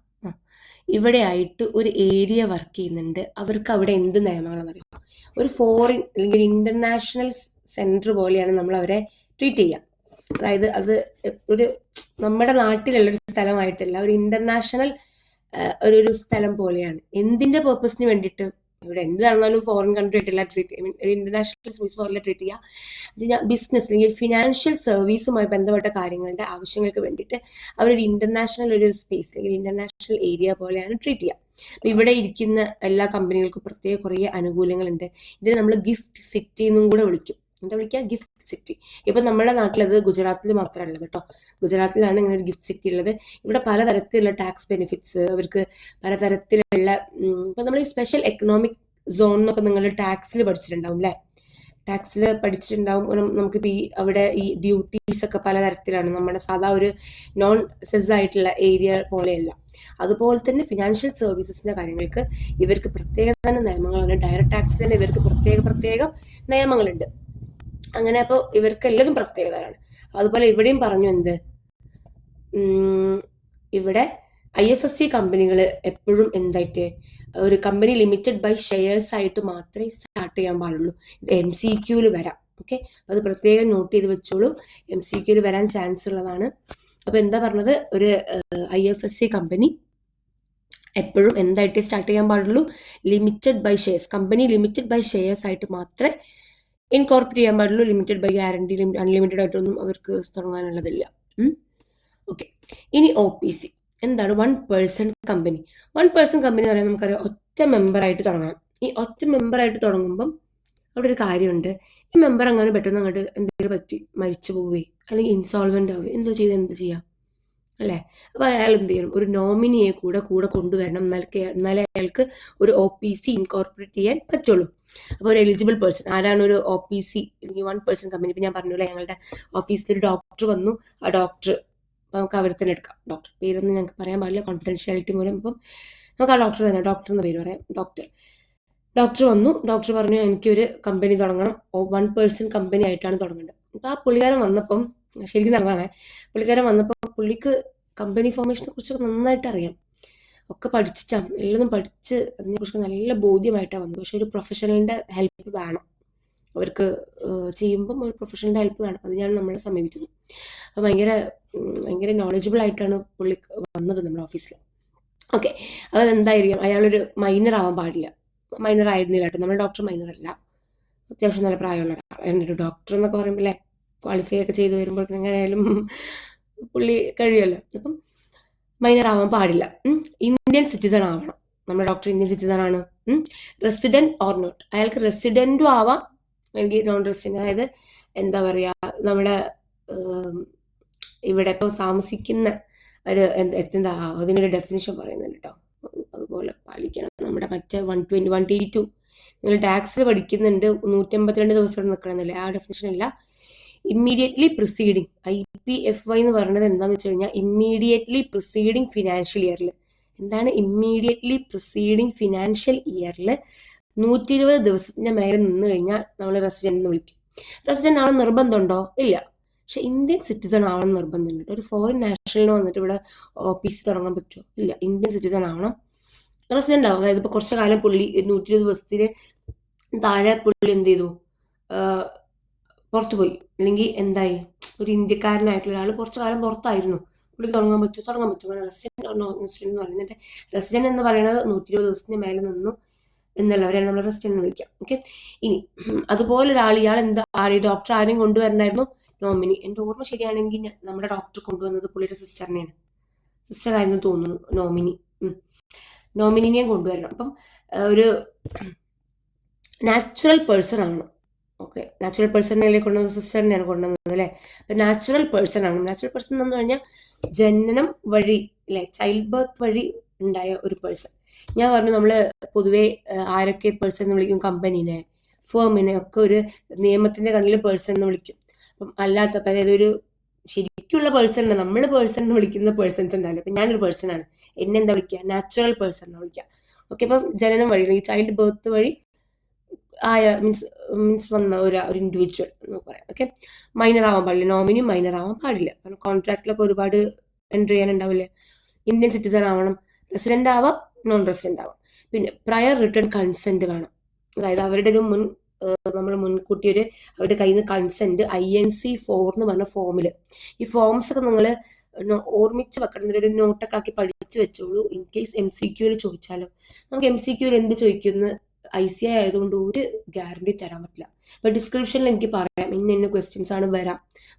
ഇവിടെ ആയിട്ട് ഒരു ഏരിയ വർക്ക് ചെയ്യുന്നുണ്ട്. അവർക്ക് അവിടെ എന്ത് നിയമങ്ങളാണെന്ന് അറിയാം. ഒരു ഫോറിൻ അല്ലെങ്കിൽ ഒരു ഇന്റർനാഷണൽ സെന്റർ പോലെയാണ് നമ്മൾ അവരെ ട്രീറ്റ് ചെയ്യുക. അതായത് അത് ഒരു നമ്മുടെ നാട്ടിലുള്ളൊരു സ്ഥലമായിട്ടല്ല, ഒരു ഇന്റർനാഷണൽ ഒരു സ്ഥലം പോലെയാണ്. എന്തിന്റെ പേർപ്പസിന് വേണ്ടിയിട്ട്, ഇവിടെ എന്ത് നടന്നാലും ഫോറിൻ കൺട്രി ആയിട്ടല്ല ട്രീറ്റ് ചെയ്യുക, ഇന്റർനാഷണൽ സർവീസ് പോലെ ട്രീറ്റ് ചെയ്യുക. ബിസിനസ് അല്ലെങ്കിൽ ഫിനാൻഷ്യൽ സർവീസുമായി ബന്ധപ്പെട്ട കാര്യങ്ങളുടെ ആവശ്യങ്ങൾക്ക് വേണ്ടിയിട്ട് അവരൊരു ഇന്റർനാഷണൽ ഒരു സ്പേസ് അല്ലെങ്കിൽ ഇന്റർനാഷണൽ ഏരിയ പോലെയാണ് ട്രീറ്റ് ചെയ്യുക. അപ്പൊ ഇവിടെ ഇരിക്കുന്ന എല്ലാ കമ്പനികൾക്കും പ്രത്യേക കുറേ അനുകൂല്യങ്ങളുണ്ട്. ഇതിനെ നമ്മൾ ഗിഫ്റ്റ് സിറ്റി എന്നും കൂടെ വിളിക്കും. എന്താ വിളിക്കുക? Gift city. ഇപ്പൊ നമ്മുടെ നാട്ടിലത് ഗുജറാത്തിൽ മാത്രമല്ല കേട്ടോ, ഗുജറാത്തിലാണ് ഇങ്ങനെ ഒരു ഗിഫ്റ്റ് സിറ്റി ഉള്ളത്. ഇവിടെ പലതരത്തിലുള്ള ടാക്സ് ബെനിഫിറ്റ്സ്, അവർക്ക് പലതരത്തിലുള്ള ഇപ്പൊ നമ്മൾ ഈ സ്പെഷ്യൽ എക്കണോമിക് സോൺ എന്നൊക്കെ നിങ്ങൾ ടാക്സിൽ പഠിച്ചിട്ടുണ്ടാവും അല്ലെ, നമുക്കിപ്പോൾ അവിടെ ഈ ഡ്യൂട്ടീസ് ഒക്കെ പലതരത്തിലാണ്. നമ്മുടെ സാധാ ഒരു നോൺ സെസ് ആയിട്ടുള്ള ഏരിയ പോലെയല്ല. അതുപോലെ തന്നെ ഫിനാൻഷ്യൽ സർവീസസിന്റെ കാര്യങ്ങൾക്ക് ഇവർക്ക് പ്രത്യേക തന്നെ നിയമങ്ങളുണ്ട്. ഡയറക്റ്റ് ടാക്സിൽ തന്നെ ഇവർക്ക് പ്രത്യേക നിയമങ്ങളുണ്ട്. അങ്ങനെ അപ്പോൾ ഇവർക്ക് എല്ലാതും പ്രത്യേകതയാണ്. അതുപോലെ ഇവിടെയും പറഞ്ഞു എന്ത്, ഇവിടെ IFSC കമ്പനികൾ എപ്പോഴും എന്തായിട്ട് ഒരു കമ്പനി ലിമിറ്റഡ് ബൈ ഷെയർസ് ആയിട്ട് മാത്രമേ സ്റ്റാർട്ട് ചെയ്യാൻ പാടുള്ളൂ. ഇത് MCQയിൽ വരാം. ഓക്കെ, അത് പ്രത്യേകം നോട്ട് ചെയ്ത് വെച്ചോളൂ, MCQയിൽ വരാൻ ചാൻസ് ഉള്ളതാണ്. അപ്പൊ എന്താ പറഞ്ഞത്, ഒരു IFSC കമ്പനി എപ്പോഴും എന്തായിട്ട് സ്റ്റാർട്ട് ചെയ്യാൻ പാടുള്ളൂ, limited by shares, company limited by shares ആയിട്ട് മാത്രമേ ഇൻകോർപ്പറേറ്റ് ചെയ്യാൻ പാടുള്ളൂ. ലിമിറ്റഡ് ബൈ ഗ്യാരണ്ടി, അൺലിമിറ്റഡ് ആയിട്ടൊന്നും അവർക്ക് തുടങ്ങാനുള്ളതില്ല. ഓക്കെ, ഇനി OPC എന്താണ്? 1% കമ്പനി. 1% കമ്പനി എന്ന് പറയുന്നത് നമുക്കറിയാം, ഒറ്റ മെമ്പറായിട്ട് തുടങ്ങണം. ഈ ഒറ്റ മെമ്പറായിട്ട് തുടങ്ങുമ്പം അവിടെ ഒരു കാര്യമുണ്ട്. ഈ മെമ്പർ അങ്ങനെ പെട്ടെന്ന് അങ്ങോട്ട് എന്തെങ്കിലും പറ്റി മരിച്ചു പോവുകയെ അല്ലെങ്കിൽ ഇൻസോൾവെന്റ് ആവുകയോ എന്തോ ചെയ്ത് എന്ത് ചെയ്യാം അല്ലേ? അപ്പോൾ അയാൾ എന്ത് ചെയ്യണം? ഒരു നോമിനിയെ കൂടെ കൊണ്ടുവരണം, എന്നാലേ അയാൾക്ക് ഒരു OPC ഇൻകോർപ്പറേറ്റ് ചെയ്യാൻ പറ്റുള്ളൂ. അപ്പോൾ ഒരു എലിജിബിൾ പേഴ്സൺ ആരാണ്? ഒരു OPC അല്ലെങ്കിൽ 1% കമ്പനി. ഇപ്പം ഞാൻ പറഞ്ഞില്ലേ, ഞങ്ങളുടെ ഓഫീസിൽ ഒരു ഡോക്ടർ വന്നു. ആ ഡോക്ടർ നമുക്ക് അവർ തന്നെ എടുക്കാം. ഡോക്ടർ പേരൊന്നും ഞങ്ങൾക്ക് പറയാൻ പാടില്ല, കോൺഫിഡൻഷ്യാലിറ്റി മൂലം. ഇപ്പം നമുക്ക് ആ ഡോക്ടർ തന്നെ, ഡോക്ടർ എന്ന പേര് പറയാം. ഡോക്ടർ വന്നു. ഡോക്ടർ പറഞ്ഞു എനിക്കൊരു കമ്പനി തുടങ്ങണം, 1% കമ്പനി ആയിട്ടാണ് തുടങ്ങേണ്ടത്. അപ്പോൾ ആ പുള്ളിക്കാരൻ വന്നപ്പം, ശരിക്കും നടന്നതാണ്, പുള്ളിക്കാരൻ വന്നപ്പോൾ പുള്ളിക്ക് കമ്പനി ഫോർമേഷനെ കുറിച്ചൊക്കെ നന്നായിട്ട് അറിയാം, ഒക്കെ പഠിച്ചിട്ടാണ്, എല്ലാം പഠിച്ച് അതിനെക്കുറിച്ച് നല്ല ബോധ്യമായിട്ടാണ് വന്നത്. പക്ഷെ ഒരു പ്രൊഫഷണലിൻ്റെ ഹെൽപ്പ് വേണം അവർക്ക് ചെയ്യുമ്പം, ഒരു പ്രൊഫഷണലിൻ്റെ ഹെൽപ്പ് വേണം. അത് ഞാൻ നമ്മളെ സമീപിച്ചത്. അപ്പോൾ ഭയങ്കര നോളജബിൾ ആയിട്ടാണ് പുള്ളി വന്നത് നമ്മുടെ ഓഫീസിൽ. ഓക്കെ, അപ്പോൾ എന്തായിരിക്കും, അയാളൊരു മൈനർ ആവാൻ പാടില്ല. മൈനർ ആയിരുന്നില്ല കേട്ടോ, നമ്മുടെ ഡോക്ടർ മൈനർ അല്ല, അത്യാവശ്യം നല്ല പ്രായമുള്ള ഒരാളാണ്. ഒരു ഡോക്ടർ എന്നൊക്കെ പറയുമ്പോൾ അല്ലേ, ക്വാളിഫൈ ഒക്കെ ചെയ്ത് വരുമ്പോൾ എങ്ങനെയായാലും പുള്ളി കഴിയുമല്ലോ. അപ്പം മൈനർ ആവാൻ പാടില്ല. ഇന്ത്യൻ സിറ്റിസൺ ആവണം. നമ്മുടെ ഡോക്ടർ ഇന്ത്യൻ സിറ്റിസൺ ആണ്. Resident or not. അയാൾക്ക് റെസിഡന്റും ആവാം, അല്ലെങ്കിൽ നോൺ റെസിഡന്റ്. അതായത് എന്താ പറയാ, നമ്മുടെ ഇവിടെ ഇപ്പോൾ താമസിക്കുന്ന ഒരു എന്താ അതിനൊരു ഡെഫിനിഷൻ പറയുന്നുണ്ട് കേട്ടോ, അതുപോലെ പാലിക്കണം. നമ്മുടെ മറ്റേ 182 നിങ്ങൾ ടാക്സിൽ പഠിക്കുന്നുണ്ട് 152 ദിവസം നിൽക്കണമെന്നില്ല, ആ ഡെഫിനിഷൻ അല്ല. ഇമ്മീഡിയറ്റ്ലി പ്രിസീഡിങ്, IPFY എന്ന് പറയുന്നത് എന്താണെന്ന് വെച്ച് കഴിഞ്ഞാൽ ഇമ്മീഡിയറ്റ്ലി പ്രിസീഡിങ് ഫിനാൻഷ്യൽ ഇയറിൽ. എന്താണ് ഇമ്മീഡിയറ്റ്ലി പ്രിസീഡിങ് ഫിനാൻഷ്യൽ ഇയറിൽ 120 ദിവസത്തിന്റെ മേലെ നിന്ന് കഴിഞ്ഞാൽ നമ്മൾ റെസിഡന്റ് എന്ന് വിളിക്കും. റെസിഡന്റ് ആവണം നിർബന്ധമുണ്ടോ? ഇല്ല. പക്ഷെ ഇന്ത്യൻ സിറ്റിസൺ ആവണം നിർബന്ധമുണ്ട്. ഒരു ഫോറിൻ നാഷണലിന് വന്നിട്ട് ഇവിടെ ഓഫീസ് തുടങ്ങാൻ പറ്റുമോ? ഇല്ല. ഇന്ത്യൻ സിറ്റിസൺ ആവണം, റെസിഡന്റ് ആവും. അതായത് ഇപ്പോൾ കുറച്ച് കാലം പുള്ളി 120 ദിവസത്തിന് താഴെ പുള്ളി എന്ത് ചെയ്തു, പുറത്തു പോയി, അല്ലെങ്കിൽ എന്തായി, ഒരു ഇന്ത്യക്കാരനായിട്ടുള്ള ഒരാൾ കുറച്ച് കാലം പുറത്തായിരുന്നു, പുള്ളിക്ക് തുടങ്ങാൻ പറ്റും. കാരണം റെസിഡന്റ് എന്ന് പറയുന്നത്, റെസിഡന്റ് എന്ന് പറയുന്നത് 120 ദിവസത്തിന് മേലെ നിന്നു എന്നുള്ളവരെയാണ് നമ്മൾ റെസിഡന്റ് എന്ന് വിളിക്കാം. ഓക്കെ. ഇനി അതുപോലെ ഒരാൾ, ഇയാൾ എന്താ ഡോക്ടർ ആരെയും കൊണ്ടുവരണമായിരുന്നു? നോമിനി. എൻ്റെ ഓർമ്മ ശരിയാണെങ്കിൽ നമ്മുടെ ഡോക്ടർ കൊണ്ടുവന്നത് പുള്ളിയുടെ സിസ്റ്ററിനെയാണ്, സിസ്റ്റർ ആയിരുന്നു തോന്നുന്നു നോമിനി. നോമിനിനെയും കൊണ്ടുവരണം. അപ്പം ഒരു നാച്ചുറൽ പേഴ്സൺ ആണ്. ഓക്കെ, നാച്ചുറൽ പേഴ്സണിനെ കൊണ്ടുവന്നത് സിസ്റ്ററിനെയാണ് കൊണ്ടുവന്നത് അല്ലേ. നാച്ചുറൽ പേഴ്സൺ ആണ്. നാച്ചുറൽ പേഴ്സൺ എന്ന് പറഞ്ഞാൽ ജനനം വഴി അല്ലെ, ചൈൽഡ് ബർത്ത് വഴി ഉണ്ടായ ഒരു പേഴ്സൺ. ഞാൻ പറഞ്ഞു നമ്മൾ പൊതുവെ ആരൊക്കെ പേഴ്സൺ എന്ന് വിളിക്കും? കമ്പനീനെ, ഫേമിനെ ഒക്കെ ഒരു നിയമത്തിന്റെ കണ്ണിൽ പേഴ്സൺ എന്ന് വിളിക്കും. അപ്പം അല്ലാത്തപ്പോൾ, അതായത് ഒരു ശരിക്കുള്ള പേഴ്സൺ, നമ്മൾ പേഴ്സൺ എന്ന് വിളിക്കുന്ന പേഴ്സൺസ് ഉണ്ടാവില്ല. അപ്പം ഞാനൊരു പേഴ്സൺ ആണ്, എന്നെ എന്താ വിളിക്കുക? നാച്ചുറൽ പേഴ്സൺ എന്ന് വിളിക്കുക. ഓക്കെ. അപ്പം ജനനം വഴി, ഈ ചൈൽഡ് ബർത്ത് വഴി ആയ മീൻസ് വന്ന ഒരു ഇൻഡിവിജ്വൽ എന്ന് പറയാം. ഓക്കെ. മൈനർ ആവാൻ പാടില്ല, നോമിനി മൈനർ ആവാൻ പാടില്ല. കാരണം കോൺട്രാക്റ്റിലൊക്കെ ഒരുപാട് എൻട്രി ചെയ്യാനുണ്ടാവില്ലേ. ഇന്ത്യൻ സിറ്റിസൺ ആവണം, റെസിഡന്റ് ആവാം, നോൺ റെസിഡന്റ് ആവാം. പിന്നെ പ്രയർ റിട്ടേൺ കൺസെന്റ് വേണം. അതായത് അവരുടെ ഒരു നമ്മൾ മുൻകൂട്ടി അവരുടെ കയ്യിൽ നിന്ന് കൺസെന്റ് INC 4 എന്ന് പറഞ്ഞ ഫോമിൽ, ഈ ഫോംസ് ഒക്കെ നിങ്ങൾ ഓർമ്മിച്ച് വെക്കണം, ഒരു നോട്ടൊക്കെ ആക്കി പഠിച്ചു വെച്ചോളൂ. ഇൻ കേസ് MCQ ചോദിച്ചാലോ, നമുക്ക് MCQ എന്ത് ചോദിക്കുന്നു, ICI ആയതുകൊണ്ട് ഒരു ഗ്യാരണ്ടി തരാൻ പറ്റില്ല. അപ്പൊ ഡിസ്ക്രിപ്ഷനിൽ എനിക്ക് പറയാം ഇന്ന ക്വസ്റ്റ്യൻസ് ആണ്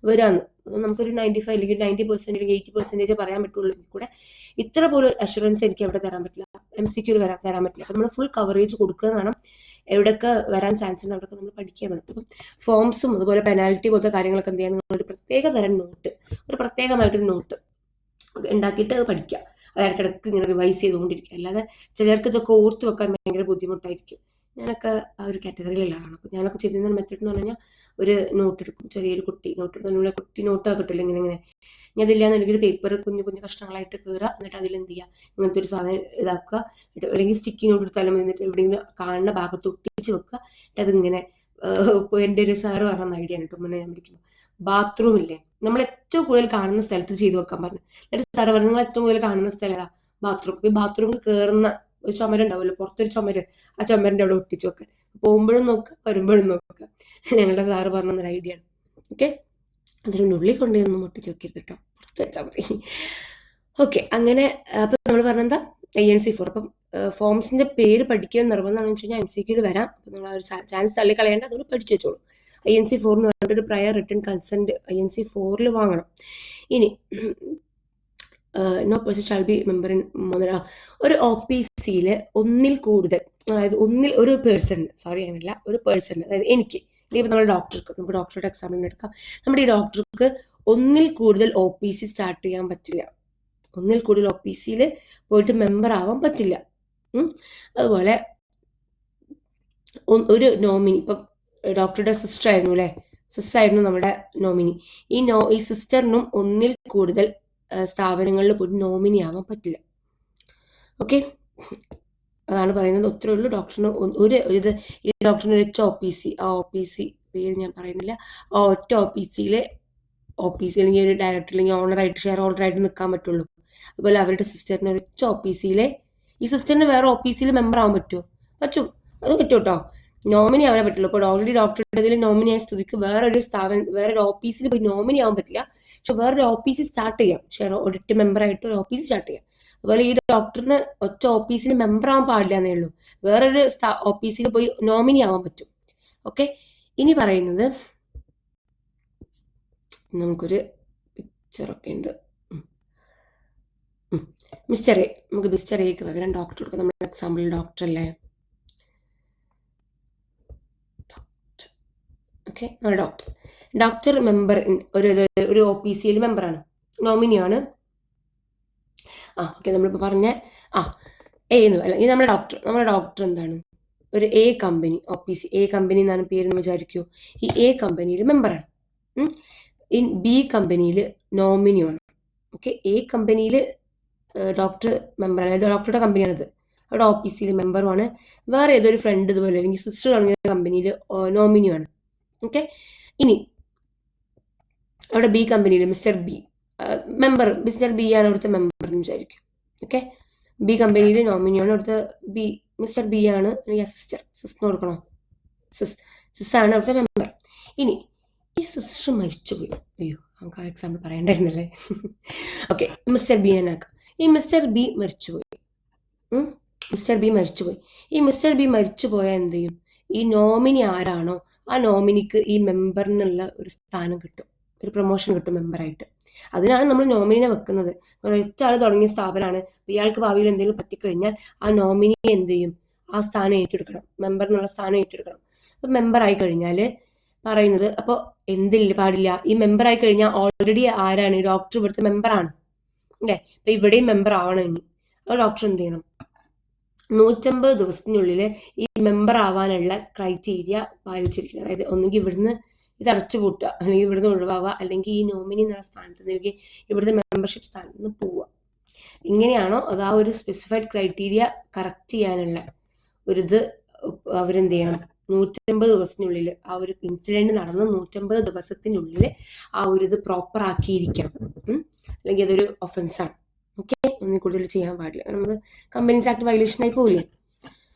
വരാന്ന്. നമുക്കൊരു 95 അല്ലെങ്കിൽ 90% അല്ലെങ്കിൽ 80% പറയാൻ പറ്റുള്ളൂ. കൂടെ ഇത്ര പോലും അഷുറൻസ് എനിക്ക് എവിടെ തരാൻ പറ്റില്ല, MCQ തരാൻ പറ്റില്ല. അപ്പൊ നമ്മൾ ഫുൾ കവറേജ് കൊടുക്കുക വേണം. എവിടെയൊക്കെ വരാൻ ചാൻസ് ഉണ്ട് അവിടെയൊക്കെ നമ്മൾ പഠിക്കാൻ വേണം. അപ്പം ഫോംസും അതുപോലെ പെനാൽറ്റി പോലത്തെ കാര്യങ്ങളൊക്കെ എന്ത് ചെയ്യാൻ, നിങ്ങൾ ഒരു പ്രത്യേക തരം നോട്ട്, ഒരു പ്രത്യേകമായിട്ടൊരു നോട്ട് ഉണ്ടാക്കിയിട്ട് അത് പഠിക്കുക. ഇടയ്ക്കിടയ്ക്ക് ഇങ്ങനെ റിവൈസ് ചെയ്തുകൊണ്ടിരിക്കുക. അല്ലാതെ ചിലർക്ക് ഇതൊക്കെ ഓർത്ത് വെക്കാൻ ഭയങ്കര ബുദ്ധിമുട്ടായിരിക്കും. ഞാനൊക്കെ ആ ഒരു കാറ്റഗറിയിലുള്ള ആളാണ്. അപ്പോൾ ഞാനൊക്കെ ചെയ്യുന്ന മെത്തേഡ് എന്ന് പറഞ്ഞാൽ ഒരു നോട്ട് എടുക്കും, ചെറിയൊരു നോട്ട്, നമ്മളെ കുട്ടി നോട്ടൊക്കെ കിട്ടില്ല, ഇങ്ങനെ ഞാൻ അതില്ലാന്നുണ്ടെങ്കിൽ ഒരു പേപ്പർ കുഞ്ഞു കുഞ്ഞു കഷ്ണങ്ങളായിട്ട് കയറുക, എന്നിട്ട് അതിൽ എന്ത് ചെയ്യുക, ഇങ്ങനത്തെ ഒരു സാധനം ഇതാക്കുക, അല്ലെങ്കിൽ സ്റ്റിക്കി നോട്ട് എടുത്താലും എന്നിട്ട് എവിടെയെങ്കിലും കാണുന്ന ഭാഗത്ത് ഒട്ടിച്ച് വെക്കുക. എന്നിട്ട് അതിങ്ങനെ എൻ്റെ ഒരു സാറ് പറഞ്ഞ ഐഡിയ ആണ് കേട്ടോ, മുന്നേ ഞാൻ പഠിക്കുമ്പോൾ. ബാത്റൂം ഇല്ലേ, നമ്മൾ ഏറ്റവും കൂടുതൽ കാണുന്ന സ്ഥലത്ത് ചെയ്തു വെക്കാൻ പറഞ്ഞു. എന്നിട്ട് സാറ് പറഞ്ഞു, നിങ്ങൾ ഏറ്റവും കൂടുതൽ കാണുന്ന സ്ഥലം ഏതാ? ബാത്റൂം. ഈ ബാത്റൂമിൽ കയറുന്ന ഒരു ചുമരുണ്ടാവുമല്ലോ, പുറത്തൊരു ചുമര്, ആ ചുമരിൻ്റെ അവിടെ ഒട്ടിച്ച് വെക്കാൻ. പോകുമ്പോഴും നോക്കുക, വരുമ്പോഴും നോക്കുക. ഞങ്ങളുടെ സാറ് പറഞ്ഞൊരു ഐഡിയ ആണ്. ഓക്കെ. അതിൻ്റെ ഉള്ളിൽ കൊണ്ടുവന്നൊന്നും ഒട്ടിച്ച് വെക്കരുത് കേട്ടോ, പുറത്ത് വെച്ചാൽ മതി. ഓക്കെ. അങ്ങനെ അപ്പം നമ്മൾ പറഞ്ഞെന്താ, INC 4. അപ്പം ഫോംസിന്റെ പേര് പഠിക്കാൻ നിർബന്ധമാണെന്ന് വെച്ച് കഴിഞ്ഞാൽ MCQ വരാം. അപ്പം നമ്മൾ ആ ഒരു ചാൻസ് തള്ളിക്കളയേണ്ട, അതൊരു പഠിച്ചു വെച്ചോളൂ. INC 4 എന്ന് പറഞ്ഞിട്ട് ഒരു പ്രയർ റിട്ടേൺ കൺസെന്റ് INC 4 വാങ്ങണം. ഇനി no person shall be member in ഒരു OPCയിൽ ഒന്നിൽ കൂടുതൽ, അതായത് ഒരു പേഴ്സൺ, അങ്ങനെയല്ല, ഒരു പേഴ്സൺ, അതായത് എനിക്ക് ഇപ്പം നമ്മുടെ ഡോക്ടർക്ക്, നമുക്ക് ഡോക്ടറുടെ എക്സാമിന് എടുക്കാം, നമ്മുടെ ഈ ഡോക്ടർക്ക് ഒന്നിൽ കൂടുതൽ OPC സ്റ്റാർട്ട് ചെയ്യാൻ പറ്റില്ല, ഒന്നിൽ കൂടുതൽ OPCയിൽ പോയിട്ട് മെമ്പർ ആവാൻ പറ്റില്ല. അതുപോലെ ഒരു നോമിനി, ഇപ്പം ഡോക്ടറുടെ സിസ്റ്റർ ആയിരുന്നു അല്ലേ, സിസ്റ്റർ ആയിരുന്നു നമ്മുടെ നോമിനി. ഈ സിസ്റ്ററിനും ഒന്നിൽ കൂടുതൽ സ്ഥാപനങ്ങളിൽ പോയിട്ട് നോമിനി ആവാൻ പറ്റില്ല. ഓക്കെ. അതാണ് പറയുന്നത്. ഒത്തിരി ഉള്ളൂ. ഡോക്ടറിന് ഈ ഡോക്ടറിന് ഒരു OPC, ആ OPC പേര് ഞാൻ പറയുന്നില്ല, ആ ഒറ്റ OPC അല്ലെങ്കിൽ ഒരു ഡയറക്ടർ അല്ലെങ്കിൽ ഓണറായിട്ട്, ഷെയർ ഹോൾഡറായിട്ട് നിൽക്കാൻ പറ്റുള്ളൂ. അതുപോലെ അവരുടെ സിസ്റ്ററിന് ഒരു OPCയിൽ, ഈ സിസ്റ്ററിന് വേറെ OPCയിൽ മെമ്പർ ആവാൻ പറ്റുമോ? പറ്റും, അത് പറ്റും കേട്ടോ. നോമിനി ആവാൻ പറ്റുള്ളൂ. ഇപ്പോൾ ഓൾറെഡി ഡോക്ടറുടെ ഇതിൽ നോമിനി ആയ സ്ഥിതിക്ക് വേറൊരു OPCയിൽ പോയി നോമിനി ആവാൻ പറ്റില്ല. പക്ഷെ വേറൊരു OPC സ്റ്റാർട്ട് ചെയ്യാം, ഷെയർ ഓഡിറ്റ് മെമ്പറായിട്ട് ഒരു OPC സ്റ്റാർട്ട് ചെയ്യാം. അതുപോലെ ഈ ഡോക്ടറിന് ഒറ്റ OPCയിൽ മെമ്പർ ആവാൻ പാടില്ല എന്നേ ഉള്ളൂ, വേറൊരു OPCയിൽ പോയി നോമിനി ആവാൻ പറ്റും. ഓക്കെ. ഇനി പറയുന്നത്, നമുക്കൊരു പിക്ചറൊക്കെ ഉണ്ട്. മിസ്റ്റർ എ, നമുക്ക് മിസ്റ്റർ എക്ക് പകരം ഡോക്ടർ കൊടുക്കാം. നമ്മുടെ എക്സാമ്പിൾ ഡോക്ടർ അല്ലേ, ഓക്കെ, നമ്മുടെ ഡോക്ടർ മെമ്പർ ഒരു OPCയിൽ മെമ്പറാണ്, നോമിനിയാണ്. ഓക്കെ, നമ്മളിപ്പോൾ പറഞ്ഞ എ എന്ന് അല്ല, ഈ നമ്മുടെ ഡോക്ടർ എന്താണ്, ഒരു A company, OPC A company എന്നാണ് പേരെന്ന് വിചാരിക്കൂ. ഈ A കമ്പനിയിൽ മെമ്പറാണ്. B കമ്പനിയിൽ നോമിനിയാണ്. ഓക്കെ, A കമ്പനിയിൽ ഡോക്ടർ മെമ്പറാണ്, അതായത് ഡോക്ടറുടെ കമ്പനിയാണിത്. അവിടെ OPCയിൽ മെമ്പറുമാണ്. വേറെ ഏതൊരു ഫ്രണ്ട് ഇതുപോലെ അല്ലെങ്കിൽ സിസ്റ്റർ തുടങ്ങിയ കമ്പനിയിൽ നോമിനിയാണ്. ഓക്കെ, ഇനി അവിടെ B കമ്പനിയിൽ mister B member, mister B ആണ് അവിടുത്തെ മെമ്പർ എന്ന് വിചാരിക്കും. ഓക്കെ, B കമ്പനിയിൽ നോമിനിയാണ്, അവിടുത്തെ മിസ്റ്റർ B ആണ്, അല്ലെങ്കിൽ സിസ്റ്റർ കൊടുക്കണോ, സിസ് ആണ് അവിടുത്തെ മെമ്പർ. ഇനി ഈ സിസ്റ്റർ മരിച്ചുപോയി, അയ്യോ നമുക്ക് ആ എക്സാമ്പിൾ പറയണ്ടായിരുന്നല്ലേ. ഓക്കെ, മിസ്റ്റർ B ആക്കാം. ഈ മിസ്റ്റർ B മരിച്ചുപോയി. ഈ മിസ്റ്റർ B മരിച്ചുപോയാൽ എന്ത് ചെയ്യും, ഈ നോമിനി ആരാണോ ആ നോമിനിക്ക് ഈ മെമ്പറിനുള്ള ഒരു സ്ഥാനം കിട്ടും, ഒരു പ്രൊമോഷൻ കിട്ടും മെമ്പറായിട്ട്. അതിനാണ് നമ്മൾ നോമിനിനെ വെക്കുന്നത്. ഒരാൾ തുടങ്ങിയ സ്ഥാപനമാണ്, ഇയാൾക്ക് ഭാവിയിൽ എന്തെങ്കിലും പറ്റിക്കഴിഞ്ഞാൽ ആ നോമിനി എന്ത് ചെയ്യും, ആ സ്ഥാനം ഏറ്റെടുക്കണം, മെമ്പർ എന്നുള്ള സ്ഥാനം ഏറ്റെടുക്കണം. അപ്പം മെമ്പർ ആയി കഴിഞ്ഞാൽ പറയുന്നത്, അപ്പോൾ എന്തില്ല പാടില്ല, ഈ മെമ്പർ ആയി കഴിഞ്ഞാൽ ഓൾറെഡി ആരാണ്, ഡോക്ടർ ഇവിടുത്തെ മെമ്പറാണ് അല്ലേ. അപ്പൊ ഇവിടെയും മെമ്പർ ആവണം. ഇനി അപ്പോൾ ഡോക്ടർ എന്ത് ചെയ്യണം, 150 ദിവസത്തിനുള്ളിൽ ഈ മെമ്പർ ആവാനുള്ള ക്രൈറ്റീരിയ പാലിച്ചിരിക്കണം. അതായത് ഒന്നുകിൽ ഇവിടുന്ന് ഇത് അടച്ചുപൂട്ടുക, അല്ലെങ്കിൽ ഇവിടുന്ന് ഒഴിവാവുക, അല്ലെങ്കിൽ ഈ നോമിനി എന്നുള്ള സ്ഥാനത്ത് നിന്ന് ഇവിടുത്തെ മെമ്പർഷിപ്പ് സ്ഥാനത്ത് നിന്ന് പോവുക. ഇങ്ങനെയാണോ അത് ആ ഒരു സ്പെസിഫൈഡ് ക്രൈറ്റീരിയ കറക്റ്റ് ചെയ്യാനുള്ള ഒരിത് അവരെന്ത് ചെയ്യണം, 150 ദിവസത്തിനുള്ളിൽ ആ ഒരു ഇൻസിഡന്റ് നടന്ന് 150 ദിവസത്തിനുള്ളിൽ ആ ഒരു ഇത് പ്രോപ്പർ ആക്കിയിരിക്കണം. അല്ലെങ്കിൽ അതൊരു ഒഫൻസാണ്. ഓക്കെ, ഒന്നിൽ കൂടുതൽ ചെയ്യാൻ പാടില്ല, നമ്മൾ കമ്പനീസ് ആക്ട് വയലേഷൻ ആയി പോവില്ലേ.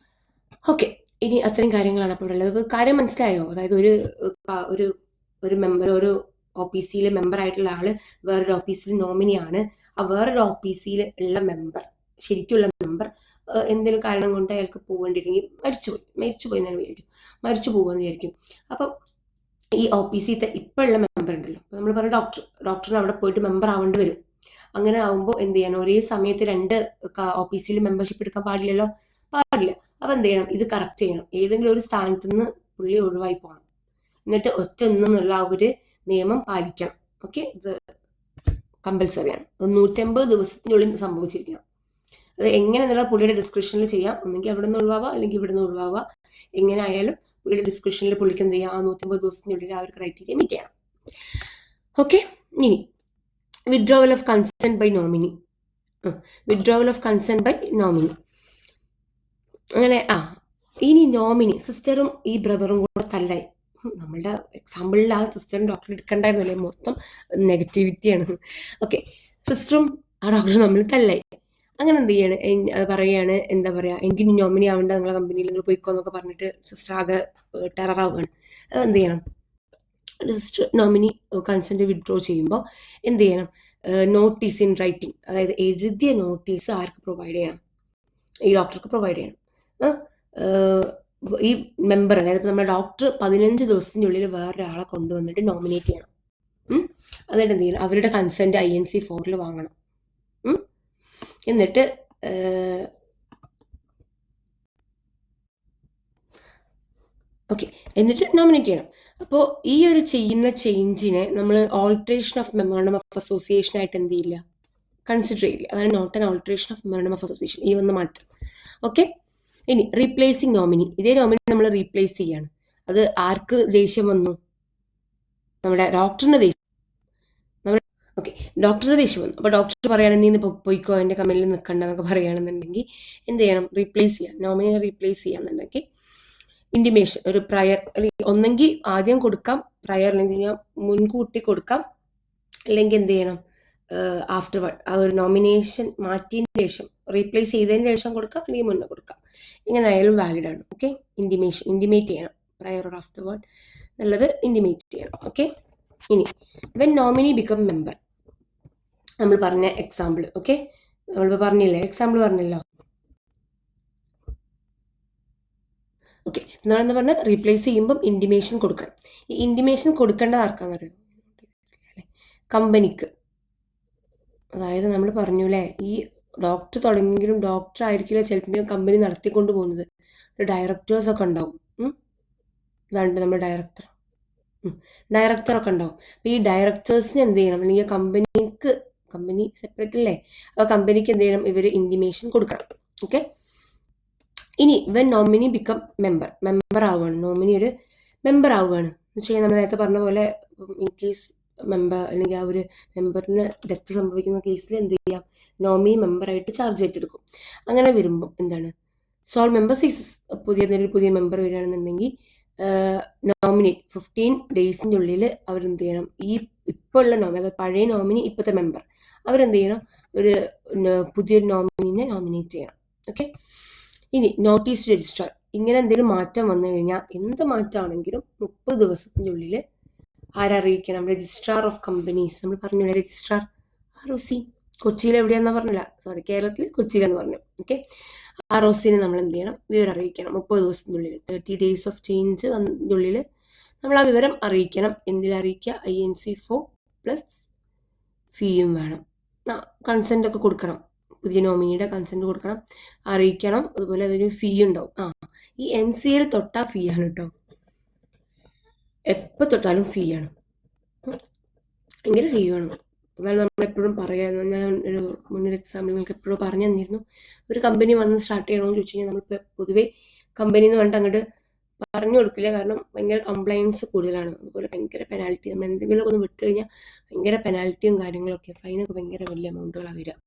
ഓക്കെ, ഇനി അത്രയും കാര്യങ്ങളാണ് അപ്പോൾ ഉള്ളത്. കാര്യം മനസ്സിലായോ? അതായത് ഒരു മെമ്പർ, ഒരു OPCയിൽ മെമ്പർ ആയിട്ടുള്ള ആള് വേറൊരു OPCയിൽ നോമിനിയാണ്. ആ വേറൊരു OPCയിൽ ഉള്ള മെമ്പർ, ശരിക്കുള്ള മെമ്പർ എന്തെങ്കിലും കാരണം കൊണ്ട് അയാൾക്ക് പോകേണ്ടിയിരുന്നെങ്കിൽ മരിച്ചുപോയി എന്ന് വിചാരിക്കും, മരിച്ചു പോകുമെന്ന് വിചാരിക്കും. അപ്പം ഈ OPCത്തെ ഇപ്പോൾ ഉള്ള മെമ്പർ ഉണ്ടല്ലോ, അപ്പോൾ നമ്മൾ പറഞ്ഞ ഡോക്ടറിന് അവിടെ പോയിട്ട് മെമ്പർ ആവേണ്ടി വരും. അങ്ങനെ ആകുമ്പോൾ എന്ത് ചെയ്യണം, ഒരേ സമയത്ത് 2 OPCയിൽ മെമ്പർഷിപ്പ് എടുക്കാൻ പാടില്ല. അപ്പം എന്ത് ചെയ്യണം, ഇത് കറക്റ്റ് ചെയ്യണം. ഏതെങ്കിലും ഒരു സ്ഥാനത്ത് നിന്ന് പുള്ളി ഒഴിവായി പോകണം, എന്നിട്ട് ഒറ്റ എന്നുള്ള ആ ഒരു നിയമം പാലിക്കണം. ഓക്കെ, ഇത് കമ്പൽസറിയാണ്. 150 ദിവസത്തിനുള്ളിൽ സംഭവിച്ചിരിക്കണം. അത് എങ്ങനെ എന്നുള്ള പുള്ളിയുടെ ഡിസ്ക്രിപ്ഷനിൽ ചെയ്യാം. ഒന്നെങ്കിൽ അവിടെ നിന്ന് ഒഴിവാവുക, അല്ലെങ്കിൽ ഇവിടെ നിന്ന് ഒഴിവാവുക. എങ്ങനെ ആയാലും പുള്ളിയുടെ ഡിസ്ക്രിപ്ഷനിൽ പുള്ളിക്ക് എന്ത് ചെയ്യാം, ആ 150 ദിവസത്തിനുള്ളിൽ ആ ഒരു ക്രൈറ്റീരിയ മീറ്റ് ചെയ്യണം. ഓക്കെ, ഇനി withdrawal of consent by nominee. അങ്ങനെ ഇനി നോമിനി സിസ്റ്ററും ഈ ബ്രദറും കൂടെ തല്ലായി. നമ്മളുടെ എക്സാമ്പിളിൽ ആ സിസ്റ്ററും ഡോക്ടർ എടുക്കണ്ടായിരുന്നല്ലേ, മൊത്തം നെഗറ്റിവിറ്റിയാണ്. ഓക്കെ, സിസ്റ്ററും ആ ഡോക്ടറും തമ്മിൽ തല്ലായി. അങ്ങനെ എന്ത് ചെയ്യാണ്, പറയുകയാണ്, എന്താ പറയുക, എനിക്ക് ഇനി നോമിനി ആവേണ്ട, നിങ്ങളെ കമ്പനിയിൽ നിങ്ങൾ പോയിക്കോന്നൊക്കെ പറഞ്ഞിട്ട് സിസ്റ്റർ ആകെ ടെററാവുകയാണ്. എന്ത് ചെയ്യണം, സിസ്റ്റർ നോമിനി കൺസെന്റ് വിഡ്രോ ചെയ്യുമ്പോൾ എന്ത് ചെയ്യണം, നോട്ടീസ് ഇൻ റൈറ്റിംഗ്, അതായത് എഴുതിയ നോട്ടീസ് ആർക്ക് പ്രൊവൈഡ് ചെയ്യണം, ഈ ഡോക്ടർക്ക് പ്രൊവൈഡ് ചെയ്യണം. ഈ മെമ്പർ, അതായത് നമ്മുടെ ഡോക്ടർ 15 ദിവസത്തിനുള്ളിൽ വേറൊരാളെ കൊണ്ടുവന്നിട്ട് നോമിനേറ്റ് ചെയ്യണം. എന്നിട്ട് എന്ത് ചെയ്യണം, അവരുടെ കൺസെന്റ് INC ഫോറിൽ വാങ്ങണം. എന്നിട്ട് എന്നിട്ട് നോമിനേറ്റ് ചെയ്യണം. അപ്പോൾ ഈ ഒരു ചെയ്യുന്ന ചേഞ്ചിനെ നമ്മൾ alteration of memorandum of association ആയിട്ട് എന്ത് ചെയ്യില്ല, കൺസിഡർ ചെയ്യില്ല. അതാണ് not an alteration of memorandum of association, ഈ ഒന്ന് മാറ്റം. ഓക്കെ, ഇനി റീപ്ലേസിങ് നോമിനി. ഇതേ നോമിനി നമ്മൾ റീപ്ലേസ് ചെയ്യാണ്. അത് ആർക്ക് ദേഷ്യം വന്നു, നമ്മുടെ ഡോക്ടറിന് ദേഷ്യം. ഡോക്ടറിന് ദേഷ്യം വന്നു. അപ്പോൾ ഡോക്ടർ പറയുകയാണെങ്കിൽ നീ പോയിക്കോ, എൻ്റെ കമ്പനിയിൽ നിൽക്കണ്ട എന്നൊക്കെ പറയുകയാണെന്നുണ്ടെങ്കിൽ എന്ത് ചെയ്യണം, റീപ്ലേസ് ചെയ്യാം. നോമിനിയെ റീപ്ലേസ് ചെയ്യാന്നുണ്ടെങ്കിൽ ഇൻറ്റിമേഷൻ, ഒരു പ്രയർ, ഒന്നെങ്കിൽ ആദ്യം കൊടുക്കാം പ്രയർ, അല്ലെങ്കിൽ മുൻകൂട്ടി കൊടുക്കാം, അല്ലെങ്കിൽ എന്ത് ചെയ്യണം, ആഫ്റ്റർവേർഡ്, ആ ഒരു നോമിനേഷൻ മാറ്റിയതിന് ശേഷം, റീപ്ലേസ് ചെയ്തതിന് ശേഷം കൊടുക്കാം, അല്ലെങ്കിൽ മുന്നേ കൊടുക്കാം. ഇങ്ങനെ ആയാലും വാലിഡ് ആണ്. ഓക്കെ, ഇൻറ്റിമേറ്റ് ചെയ്യണം, പ്രയർ ഓർ ആഫ്റ്റർവേർഡ് എന്നുള്ളത് ഇൻറ്റിമേറ്റ് ചെയ്യണം. ഓക്കെ, ഇനി വെൻ നോമിനി ബിക്കം മെമ്പർ, നമ്മൾ പറഞ്ഞ എക്സാമ്പിൾ. ഓക്കെ, നമ്മളിപ്പോൾ പറഞ്ഞില്ലേ, എക്സാമ്പിൾ പറഞ്ഞല്ലോ. ഓക്കെ, നമ്മളെന്താ പറഞ്ഞാൽ, റീപ്ലേസ് ചെയ്യുമ്പം ഇൻറ്റിമേഷൻ കൊടുക്കണം. ഈ ഇൻറ്റിമേഷൻ കൊടുക്കേണ്ടത് ആർക്കാന്ന് അറിയാം, കമ്പനിക്ക്. അതായത് നമ്മൾ പറഞ്ഞൂല്ലേ, ഈ ഡോക്ടർ തുടങ്ങിയെങ്കിലും ഡോക്ടർ ആയിരിക്കില്ല ചിലപ്പോൾ കമ്പനി നടത്തിക്കൊണ്ട് പോകുന്നത്, ഡയറക്ടേഴ്സൊക്കെ ഉണ്ടാവും. ഇതാണ് നമ്മുടെ ഡയറക്ടർ. ഡയറക്ടറൊക്കെ ഉണ്ടാവും. അപ്പോൾ ഈ ഡയറക്ടേഴ്സിന് എന്ത് ചെയ്യണം, അല്ലെങ്കിൽ കമ്പനി സെപ്പറേറ്റ് അല്ലേ, അപ്പോൾ കമ്പനിക്ക് എന്ത് ചെയ്യണം, ഇവർ ഇൻറ്റിമേഷൻ കൊടുക്കണം. ഓക്കെ. ഇനി വെൻ നോമിനി ബിക്കം മെമ്പർ ആവുകയാണ്, നോമിനി ഒരു മെമ്പർ ആവുകയാണ് എന്ന് വെച്ച് കഴിഞ്ഞാൽ നമ്മൾ നേരത്തെ പറഞ്ഞ പോലെ ഇൻ കേസ് മെമ്പർ അല്ലെങ്കിൽ ആ ഒരു മെമ്പറിന് ഡെത്ത് സംഭവിക്കുന്ന കേസിൽ എന്ത് ചെയ്യാം, നോമിനി മെമ്പറായിട്ട് ചാർജ് ഏറ്റെടുക്കും. അങ്ങനെ വരുമ്പോൾ എന്താണ്, സോൾ മെമ്പർ സീസസ്, പുതിയ മെമ്പർ വരികയാണെന്നുണ്ടെങ്കിൽ നോമിനേറ്റ് 15 ഡേയ്സിൻ്റെ ഉള്ളിൽ അവരെന്ത് ചെയ്യണം, ഈ ഇപ്പോൾ ഉള്ള നോമിനി, അതായത് പഴയ നോമിനി ഇപ്പോഴത്തെ മെമ്പർ, അവരെന്ത് ചെയ്യണം, ഒരു പുതിയൊരു നോമിനിനെ നോമിനേറ്റ് ചെയ്യണം. ഓക്കെ. ഇനി നോട്ടീസ് രജിസ്ട്രാർ, ഇങ്ങനെ എന്തെങ്കിലും മാറ്റം വന്നു കഴിഞ്ഞാൽ, എന്ത് മാറ്റമാണെങ്കിലും 30 ദിവസത്തിൻ്റെ ഉള്ളിൽ ആരറിയിക്കണം, രജിസ്ട്രാർ ഓഫ് കമ്പനീസ്. നമ്മൾ പറഞ്ഞു രജിസ്ട്രാർ ROC, കൊച്ചിയിൽ എവിടെയാണെന്ന് പറഞ്ഞില്ല, സോറി കേരളത്തിൽ കൊച്ചിയിലെന്ന് പറഞ്ഞു. ഓക്കെ. ROCനെ നമ്മൾ എന്ത് ചെയ്യണം, വിവരം അറിയിക്കണം 30 ദിവസത്തിനുള്ളിൽ. 30 days ഓഫ് ചേഞ്ച് ഉള്ളിൽ നമ്മൾ ആ വിവരം അറിയിക്കണം. എന്തിലറിയിക്കുക, INC4 പ്ലസ് ഫീയും വേണം, കൺസെൻ്റ് ഒക്കെ കൊടുക്കണം, പുതിയ നോമിനിയുടെ കൺസെൻറ്റ് കൊടുക്കണം, അറിയിക്കണം. അതുപോലെ അതിന് ഫീ ഉണ്ടാവും. ഈ NCL തൊട്ടാൽ ഫീ ആണ് കേട്ടോ, എപ്പോൾ തൊട്ടാലും ഫീ ആണ്, ഭയങ്കര ഫീ വേണം. അതാണ് നമ്മളെപ്പോഴും പറയാൻ, ഞാൻ ഒരു മുന്നൊരു എക്സാമ്പിൾ നിങ്ങൾക്ക് എപ്പോഴും പറഞ്ഞു തന്നിരുന്നു. ഒരു കമ്പനി വന്ന് സ്റ്റാർട്ട് ചെയ്യണമെന്ന് ചോദിച്ചു കഴിഞ്ഞാൽ നമ്മളിപ്പോൾ പൊതുവേ കമ്പനി എന്ന് പറഞ്ഞിട്ട് അങ്ങോട്ട് പറഞ്ഞു കൊടുക്കില്ല, കാരണം ഭയങ്കര കംപ്ലൈൻസ് കൂടുതലാണ്. അതുപോലെ ഭയങ്കര പെനാൽറ്റി, നമ്മൾ എന്തെങ്കിലുമൊക്കെ ഒന്ന് വിട്ട് കഴിഞ്ഞാൽ ഭയങ്കര പെനാൽറ്റിയും കാര്യങ്ങളൊക്കെ, ഫൈനൊക്കെ ഭയങ്കര വലിയ എമൗണ്ടുകളാണ് വരിക.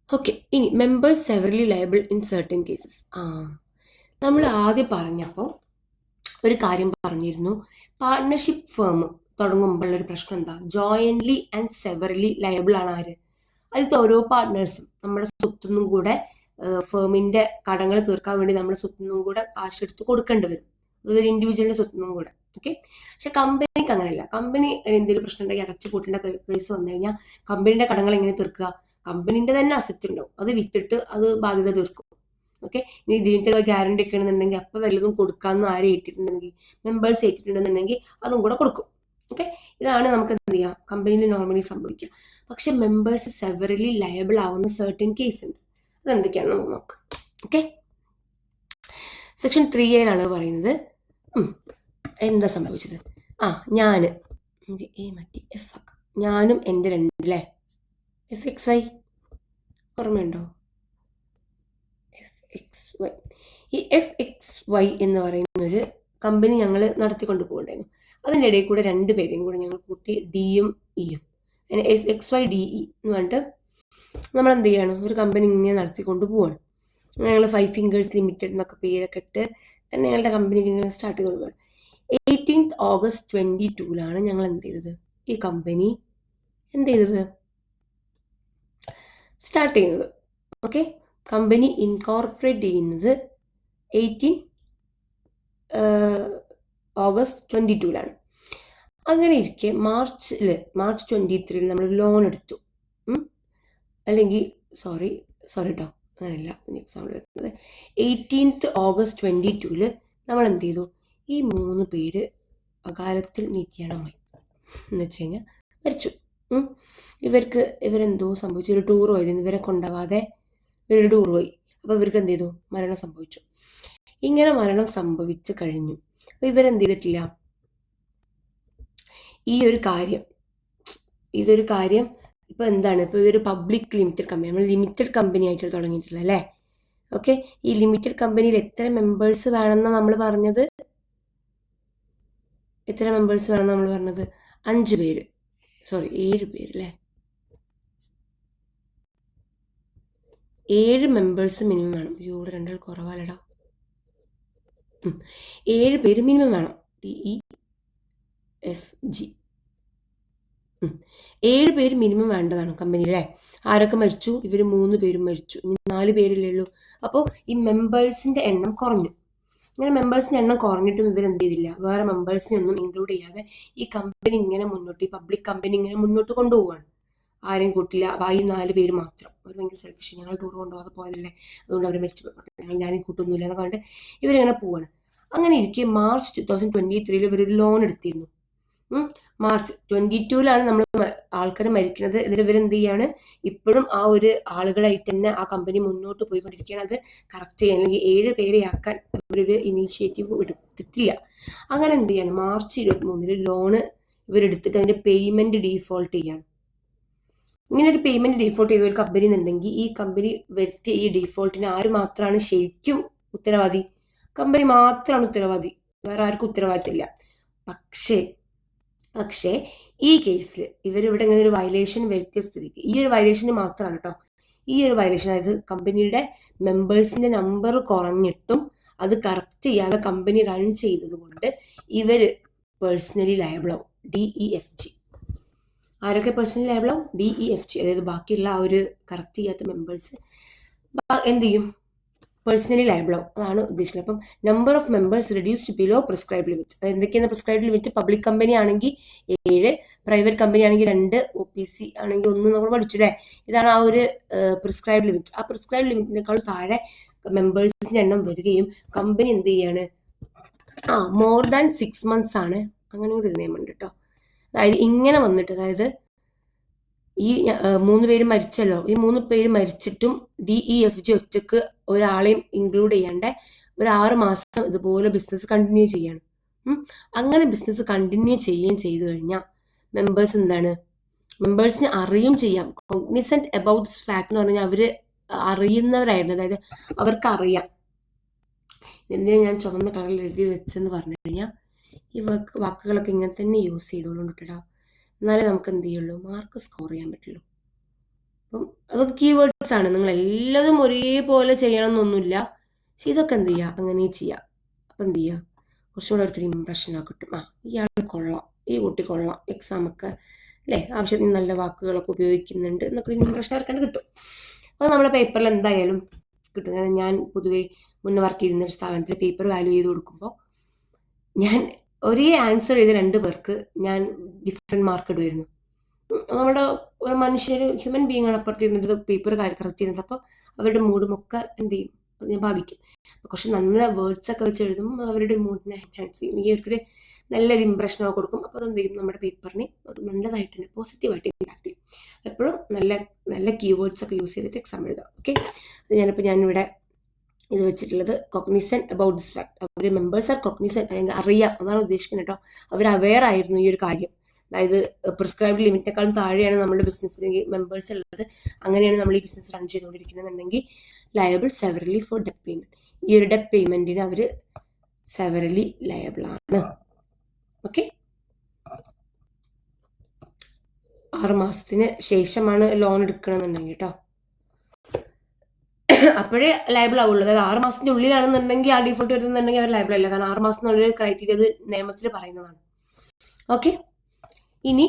ഓക്കെ. ഇനി members severely liable in certain cases. നമ്മൾ ആദ്യം പറഞ്ഞപ്പോൾ ഒരു കാര്യം പറഞ്ഞിരുന്നു, പാർട്ട്ണർഷിപ്പ് ഫേം തുടങ്ങുമ്പോഴുള്ളൊരു പ്രശ്നം എന്താ, ജോയിൻ്റ്ലി ആൻഡ് സെവറലി ലയബിൾ ആണ് ആര്, അതിലത്തെ ഓരോ പാർട്ട്നേഴ്സും നമ്മുടെ സ്വത്തുനിന്നും കൂടെ ഫേമിൻ്റെ കടങ്ങൾ തീർക്കാൻ വേണ്ടി നമ്മുടെ സ്വത്തുനിന്നും കൂടെ കാശെടുത്ത് കൊടുക്കേണ്ടി വരും, അതൊരു ഇൻഡിവിജ്വലിൻ്റെ സ്വത്തുനിന്നും കൂടെ. ഓക്കെ. പക്ഷെ കമ്പനിക്ക് അങ്ങനെയല്ല. കമ്പനി എന്തെങ്കിലും പ്രശ്നം ഉണ്ടെങ്കിൽ അടച്ചു കൂട്ടേണ്ട കേസ് വന്നു കഴിഞ്ഞാൽ കമ്പനിയുടെ കടങ്ങൾ എങ്ങനെ തീർക്കുക, കമ്പനീൻ്റെ തന്നെ അസറ്റ് ഉണ്ടാവും, അത് വിറ്റിട്ട് അത് ബാധ്യത തീർക്കും. ഓക്കെ. ഇനി ഇതിൻ്റെ ഗ്യാരണ്ടി ഒക്കെ ആണെന്നുണ്ടെങ്കിൽ അപ്പം വല്ലതും കൊടുക്കാമെന്ന് ആരെ ഏറ്റിട്ടുണ്ടെങ്കിൽ, മെമ്പേഴ്സ് ഏറ്റിട്ടുണ്ടെന്നുണ്ടെങ്കിൽ അതും കൂടെ കൊടുക്കും. ഓക്കെ. ഇതാണ് നമുക്ക് എന്ത് ചെയ്യാം, കമ്പനിയിൽ നോർമലി സംഭവിക്കുക. പക്ഷെ മെമ്പേഴ്സ് സെവറലി ലയബിൾ ആവുന്ന സർട്ടൻ കേസ് ഉണ്ട്, അതെന്തൊക്കെയാണ് നമുക്ക് നോക്കാം. ഓക്കെ. സെക്ഷൻ 3A പറയുന്നത്, എന്താ സംഭവിച്ചത്, ഞാനും എൻ്റെ രണ്ടല്ലേ FXY ഓർമ്മയുണ്ടോ, FXY. ഈ FXY എന്ന് പറയുന്ന ഒരു കമ്പനി ഞങ്ങൾ നടത്തിക്കൊണ്ട് പോകണ്ടായിരുന്നു. അതിൻ്റെ ഇടയിൽ കൂടെ 2 പേരെയും കൂടെ ഞങ്ങൾ കൂട്ടി Dയും Eയും, അങ്ങനെ FXYDE എന്ന് പറഞ്ഞിട്ട് നമ്മൾ എന്ത് ചെയ്യാണ്, ഒരു കമ്പനി ഇങ്ങനെ നടത്തിക്കൊണ്ട് പോവാണ്. ഞങ്ങൾ 5 ഫിംഗേഴ്സ് ലിമിറ്റഡ് എന്നൊക്കെ പേരൊക്കെ ഇട്ട് തന്നെ ഞങ്ങളുടെ കമ്പനി ഇങ്ങനെ സ്റ്റാർട്ട് ചെയ്തുകൊണ്ട് പോവാണ്. 18th August 2022 ഞങ്ങൾ എന്ത് ചെയ്തത്, ഈ കമ്പനി എന്ത് ചെയ്തത്, സ്റ്റാർട്ട് ചെയ്യുന്നത്. ഓക്കെ. കമ്പനി ഇൻകോർപ്പറേറ്റ് ചെയ്യുന്നത് 18 August 2022 അങ്ങനെ ഇരിക്കെ മാർച്ച് 23 നമ്മൾ ലോൺ എടുത്തു. അല്ലെങ്കിൽ സോറി കേട്ടോ, അങ്ങനെയല്ല എക്സാമ്പിൾ വരുന്നത്. 18th August 2022 നമ്മൾ എന്ത് ചെയ്തു, ഈ 3 പേര് അകാലത്തിൽ നിര്യാണമായി എന്ന് വെച്ച് കഴിഞ്ഞാൽ മരിച്ചു. ഇവരെന്തോ സംഭവിച്ചു, ഒരു ടൂർ പോയതിന് ഇവരെ കൊണ്ടുപോവാതെ ഇവരൊരു ടൂർ പോയി. അപ്പോൾ ഇവർക്ക് എന്ത് ചെയ്തു, മരണം സംഭവിച്ചു. ഇങ്ങനെ മരണം സംഭവിച്ചു കഴിഞ്ഞു. അപ്പോൾ ഇവരെന്ത് ചെയ്തിട്ടില്ല, ഇതൊരു കാര്യം ഇപ്പോൾ എന്താണ്, ഇപ്പോൾ ഇതൊരു പബ്ലിക് ലിമിറ്റഡ് കമ്പനി, നമ്മൾ ലിമിറ്റഡ് കമ്പനി ആയിട്ട് തുടങ്ങിയിട്ടില്ല അല്ലേ. ഓക്കെ. ഈ ലിമിറ്റഡ് കമ്പനിയിൽ എത്ര മെമ്പേഴ്സ് വേണമെന്നാണ് നമ്മൾ പറഞ്ഞത്, 5 പേര്, സോറി 7 പേര് അല്ലേ, 7 മെമ്പേഴ്സ് മിനിമം വേണം. ഇവിടെ 2 കുറവാലടാ, 7 പേര് മിനിമം വേണം. DEFG 7 പേര് മിനിമം വേണ്ടതാണ് കമ്പനിയിൽ അല്ലേ. ആരൊക്കെ മരിച്ചു, ഇവർ 3 പേരും മരിച്ചു, ഇനി 4 പേരില്ലേ ഉള്ളൂ. അപ്പോൾ ഈ മെമ്പേഴ്സിൻ്റെ എണ്ണം കുറഞ്ഞു. ഇങ്ങനെ മെമ്പേഴ്സിൻ്റെ എണ്ണം കുറഞ്ഞിട്ടും ഇവരെന്ത് ചെയ്തില്ല, വേറെ മെമ്പേഴ്സിനെ ഒന്നും ഇൻക്ലൂഡ് ചെയ്യാതെ ഈ കമ്പനി ഇങ്ങനെ മുന്നോട്ട്, ഈ പബ്ലിക് കമ്പനി ഇങ്ങനെ മുന്നോട്ട് കൊണ്ടുപോവാണ്. ആരെയും കൂട്ടില്ല, ഈ 4 പേര് മാത്രം. അവർ ഭയങ്കര സെൽഫിഷ്, ഞങ്ങൾ ടൂർ കൊണ്ടുപോകാതെ പോയതല്ലേ, അതുകൊണ്ട് അവർ മരിച്ചു പോയി, ഞാനും കൂട്ടൊന്നുമില്ല എന്നൊക്കെ കണ്ട് ഇവരിങ്ങനെ പോവാണ്. അങ്ങനെ ഇരിക്കെ മാർച്ച് 2023 ഇവരൊരു ലോൺ എടുത്തിരുന്നു. മാർച്ച് 2022 നമ്മൾ ആൾക്കാർ മരിക്കുന്നത്. ഇതിൽ ഇവരെന്ത് ചെയ്യാണ്, ഇപ്പോഴും ആ ഒരു ആളുകളായിട്ട് തന്നെ ആ കമ്പനി മുന്നോട്ട് പോയിക്കൊണ്ടിരിക്കുകയാണ്. അത് കറക്റ്റ് ചെയ്യാൻ, അല്ലെങ്കിൽ 7 പേരെ ആക്കാൻ അവരൊരു ഇനീഷ്യേറ്റീവ് എടുത്തിട്ടില്ല. അങ്ങനെ എന്ത് ചെയ്യാണ്, മാർച്ച് 23 ലോണ് ഇവരെടുത്തിട്ട് അതിന്റെ പേയ്മെന്റ് ഡീഫോൾട്ട് ചെയ്യാണ്. ഇങ്ങനെ ഒരു പേയ്മെന്റ് ഡീഫോൾട്ട് ചെയ്ത ഒരു കമ്പനി എന്നുണ്ടെങ്കിൽ ഈ കമ്പനി വരുത്തിയ ഈ ഡീഫോൾട്ടിന് ആര് മാത്രമാണ് ശരിക്കും ഉത്തരവാദി? കമ്പനി മാത്രമാണ് ഉത്തരവാദി, വേറെ ആർക്കും ഉത്തരവാദിത്തമില്ല. പക്ഷേ ഈ കേസിൽ ഇവരിവിടെ ഇങ്ങനെ ഒരു വയലേഷൻ വരുത്തിയ സ്ഥിതിക്ക്, ഈ ഒരു വയലേഷന് മാത്രമാണ് കേട്ടോ, ഈ ഒരു വയലേഷൻ, അതായത് കമ്പനിയുടെ മെമ്പേഴ്സിന്റെ നമ്പർ കുറഞ്ഞിട്ടും അത് കറക്റ്റ് ചെയ്യാതെ കമ്പനി റൺ ചെയ്തത് കൊണ്ട് ഇവര് പേഴ്സണലി ലയബിൾ ആവും. DEFG. ആരൊക്കെ പേഴ്സണലി ലയബിൾ ആവും? DEFG. അതായത് ബാക്കിയുള്ള ആ ഒരു കറക്റ്റ് ചെയ്യാത്ത മെമ്പേഴ്സ് എന്ത് ചെയ്യും? പേഴ്സണലി ലയബിൾ ആവും. അതാണ് ഉദ്ദേശിക്കുന്നത്. അപ്പം number of members reduced below prescribe limit. അത് എന്തൊക്കെയാണ് പ്രിസ്ക്രൈബ് ലിമിറ്റ്? പബ്ലിക് കമ്പനി ആണെങ്കിൽ 7, പ്രൈവറ്റ് കമ്പനി ആണെങ്കിൽ 2, OPC ആണെങ്കിൽ 1 നമ്മൾ പഠിച്ചു അല്ലേ? ഇതാണ് ആ ഒരു പ്രിസ്ക്രൈബ് ലിമിറ്റ്. ആ പ്രിസ്ക്രൈബ് ലിമിറ്റിനേക്കാൾ താഴെ മെമ്പേഴ്സിന്റെ എണ്ണം വരികയും കമ്പനി എന്ത് ചെയ്യാണ്, മോർ ദാൻ 6 months ആണ്, അങ്ങനെ ഒരു നിയമമുണ്ട് കേട്ടോ. അതായത് ഇങ്ങനെ വന്നിട്ട്, അതായത് ഈ 3 പേര് മരിച്ചല്ലോ, ഈ 3 പേര് മരിച്ചിട്ടും DEFG ഒറ്റക്ക് ഒരാളെയും ഇൻക്ലൂഡ് ചെയ്യാണ്ട് ഒരു 6 മാസം ഇതുപോലെ ബിസിനസ് കണ്ടിന്യൂ ചെയ്യാണ്. അങ്ങനെ ബിസിനസ് കണ്ടിന്യൂ ചെയ്യുകയും ചെയ്തു കഴിഞ്ഞാൽ മെമ്പേഴ്സ് എന്താണ്, മെമ്പേഴ്സിന് അറിയും ചെയ്യാം. കോഗ്നിസന്റ് അബൌട്ട് ദിസ് ഫാക്ട് എന്ന് പറഞ്ഞാൽ അവര് അറിയുന്നവരായിരുന്നു, അതായത് അവർക്ക് അറിയാം. എന്തിനാ ഞാൻ ചുവന്ന കളറിൽ എഴുതി വെച്ചെന്ന് പറഞ്ഞു കഴിഞ്ഞാൽ ഈ വാക്കുകളൊക്കെ ഇങ്ങനെ തന്നെ യൂസ് ചെയ്തോളൂട്ടോ, എന്നാലേ നമുക്ക് എന്ത് ചെയ്യുള്ളൂ, മാർക്ക് സ്കോർ ചെയ്യാൻ പറ്റുള്ളൂ. അപ്പം അതൊക്കെ കീവേഡ്സ് ആണ്. നിങ്ങൾ എല്ലാതും ഒരേപോലെ ചെയ്യണം എന്നൊന്നുമില്ല. പക്ഷെ ഇതൊക്കെ എന്ത് ചെയ്യുക, അങ്ങനെ ചെയ്യാം. അപ്പം എന്ത് ചെയ്യുക, കുറച്ചും കൂടെ ഒരു ഇംപ്രഷനൊക്കെ കിട്ടും. ഇയാൾ കൊള്ളാം, ഈ കുട്ടി കൊള്ളാം, എക്സാമൊക്കെ അല്ലേ ആവശ്യത്തിന് നല്ല വാക്കുകളൊക്കെ ഉപയോഗിക്കുന്നുണ്ട് എന്നൊക്കെ ഒരു ഇംപ്രഷൻ അവർക്കാണ്ട് കിട്ടും. അത് നമ്മുടെ പേപ്പറിൽ എന്തായാലും കിട്ടും. കാരണം ഞാൻ പൊതുവേ മുന്നേ വർക്ക് ചെയ്യുന്ന ഒരു സ്ഥാപനത്തിൽ പേപ്പർ വാല്യൂ ചെയ്ത് കൊടുക്കുമ്പോൾ ഞാൻ ഒരേ ആൻസർ ചെയ്ത 2 പേർക്ക് ഞാൻ ഡിഫറെൻറ്റ് മാർക്ക് ഇടുമായിരുന്നു. നമ്മുടെ ഒരു മനുഷ്യർ, ഹ്യൂമൻ ബീങ് ആണ് അപ്പുറത്തിരുന്നത് പേപ്പർ കറക്റ്റ് ചെയ്യുന്നത്. അപ്പോൾ അവരുടെ മൂഡും ഒക്കെ എന്ത് ചെയ്യും, അതിനെ ബാധിക്കും. കുറച്ച് നല്ല വേർഡ്സ് ഒക്കെ വെച്ച് എഴുതുമ്പോൾ അവരുടെ മൂഡിനെ എൻഹാൻസ് ചെയ്യും, ഈ ഒരു നല്ലൊരു ഇംപ്രഷനൊക്കെ കൊടുക്കും. അപ്പോൾ അതെന്ത് ചെയ്യും, നമ്മുടെ പേപ്പറിനെ അത് നല്ലതായിട്ട് തന്നെ പോസിറ്റീവായിട്ട് ഇമ്പാക്ട് ചെയ്യും. എപ്പോഴും നല്ല നല്ല കീവേഡ്സ് ഒക്കെ യൂസ് ചെയ്തിട്ട് എക്സാം എഴുതാം. ഓക്കെ, ഞാനിവിടെ ഇത് വെച്ചിട്ടുള്ളത് കോഗ്നിസന്റ് അബൌട്ട് ദിസ് ഫാക്ട്. അവർ മെമ്പേഴ്സ് ആർ കോഗ്നിസന്റ്, അല്ലെങ്കിൽ അറിയാം, അതാണ് ഉദ്ദേശിക്കുന്നത് കേട്ടോ. അവർ അവെയർ ആയിരുന്നു ഈ ഒരു കാര്യം. അതായത് പ്രിസ്ക്രൈബ്ഡ് ലിമിറ്റിനേക്കാളും താഴെയാണ് നമ്മുടെ ബിസിനസ്സിൽ മെമ്പേഴ്സ് ഉള്ളത്, അങ്ങനെയാണ് നമ്മൾ ഈ ബിസിനസ് റൺ ചെയ്തുകൊണ്ടിരിക്കുന്നതെന്നുണ്ടെങ്കിൽ liable severally for debt payment. ഈ ഒരു ഡെറ്റ് പേയ്മെന്റിന് അവർ സെവറലി ലയബിൾ ആണ്. ഓക്കെ, 6 മാസത്തിന് ശേഷമാണ് ലോൺ എടുക്കണമെന്നുണ്ടെങ്കിൽ കേട്ടോ, അപ്പോഴേ ലയബിൾ ആവുള്ളൂ. അതായത് 6 മാസത്തിന്റെ ഉള്ളിലാണെന്നുണ്ടെങ്കിൽ ആ ഡിഫോൾട്ട് വരുന്നുണ്ടെങ്കിൽ അവർ ലയബിൾ അല്ല. കാരണം 6 മാസത്തിനുള്ളിൽ ക്രൈറ്റീരിയ അത് നിയമത്തിൽ പറയുന്നതാണ്. ഓക്കെ, ഇനി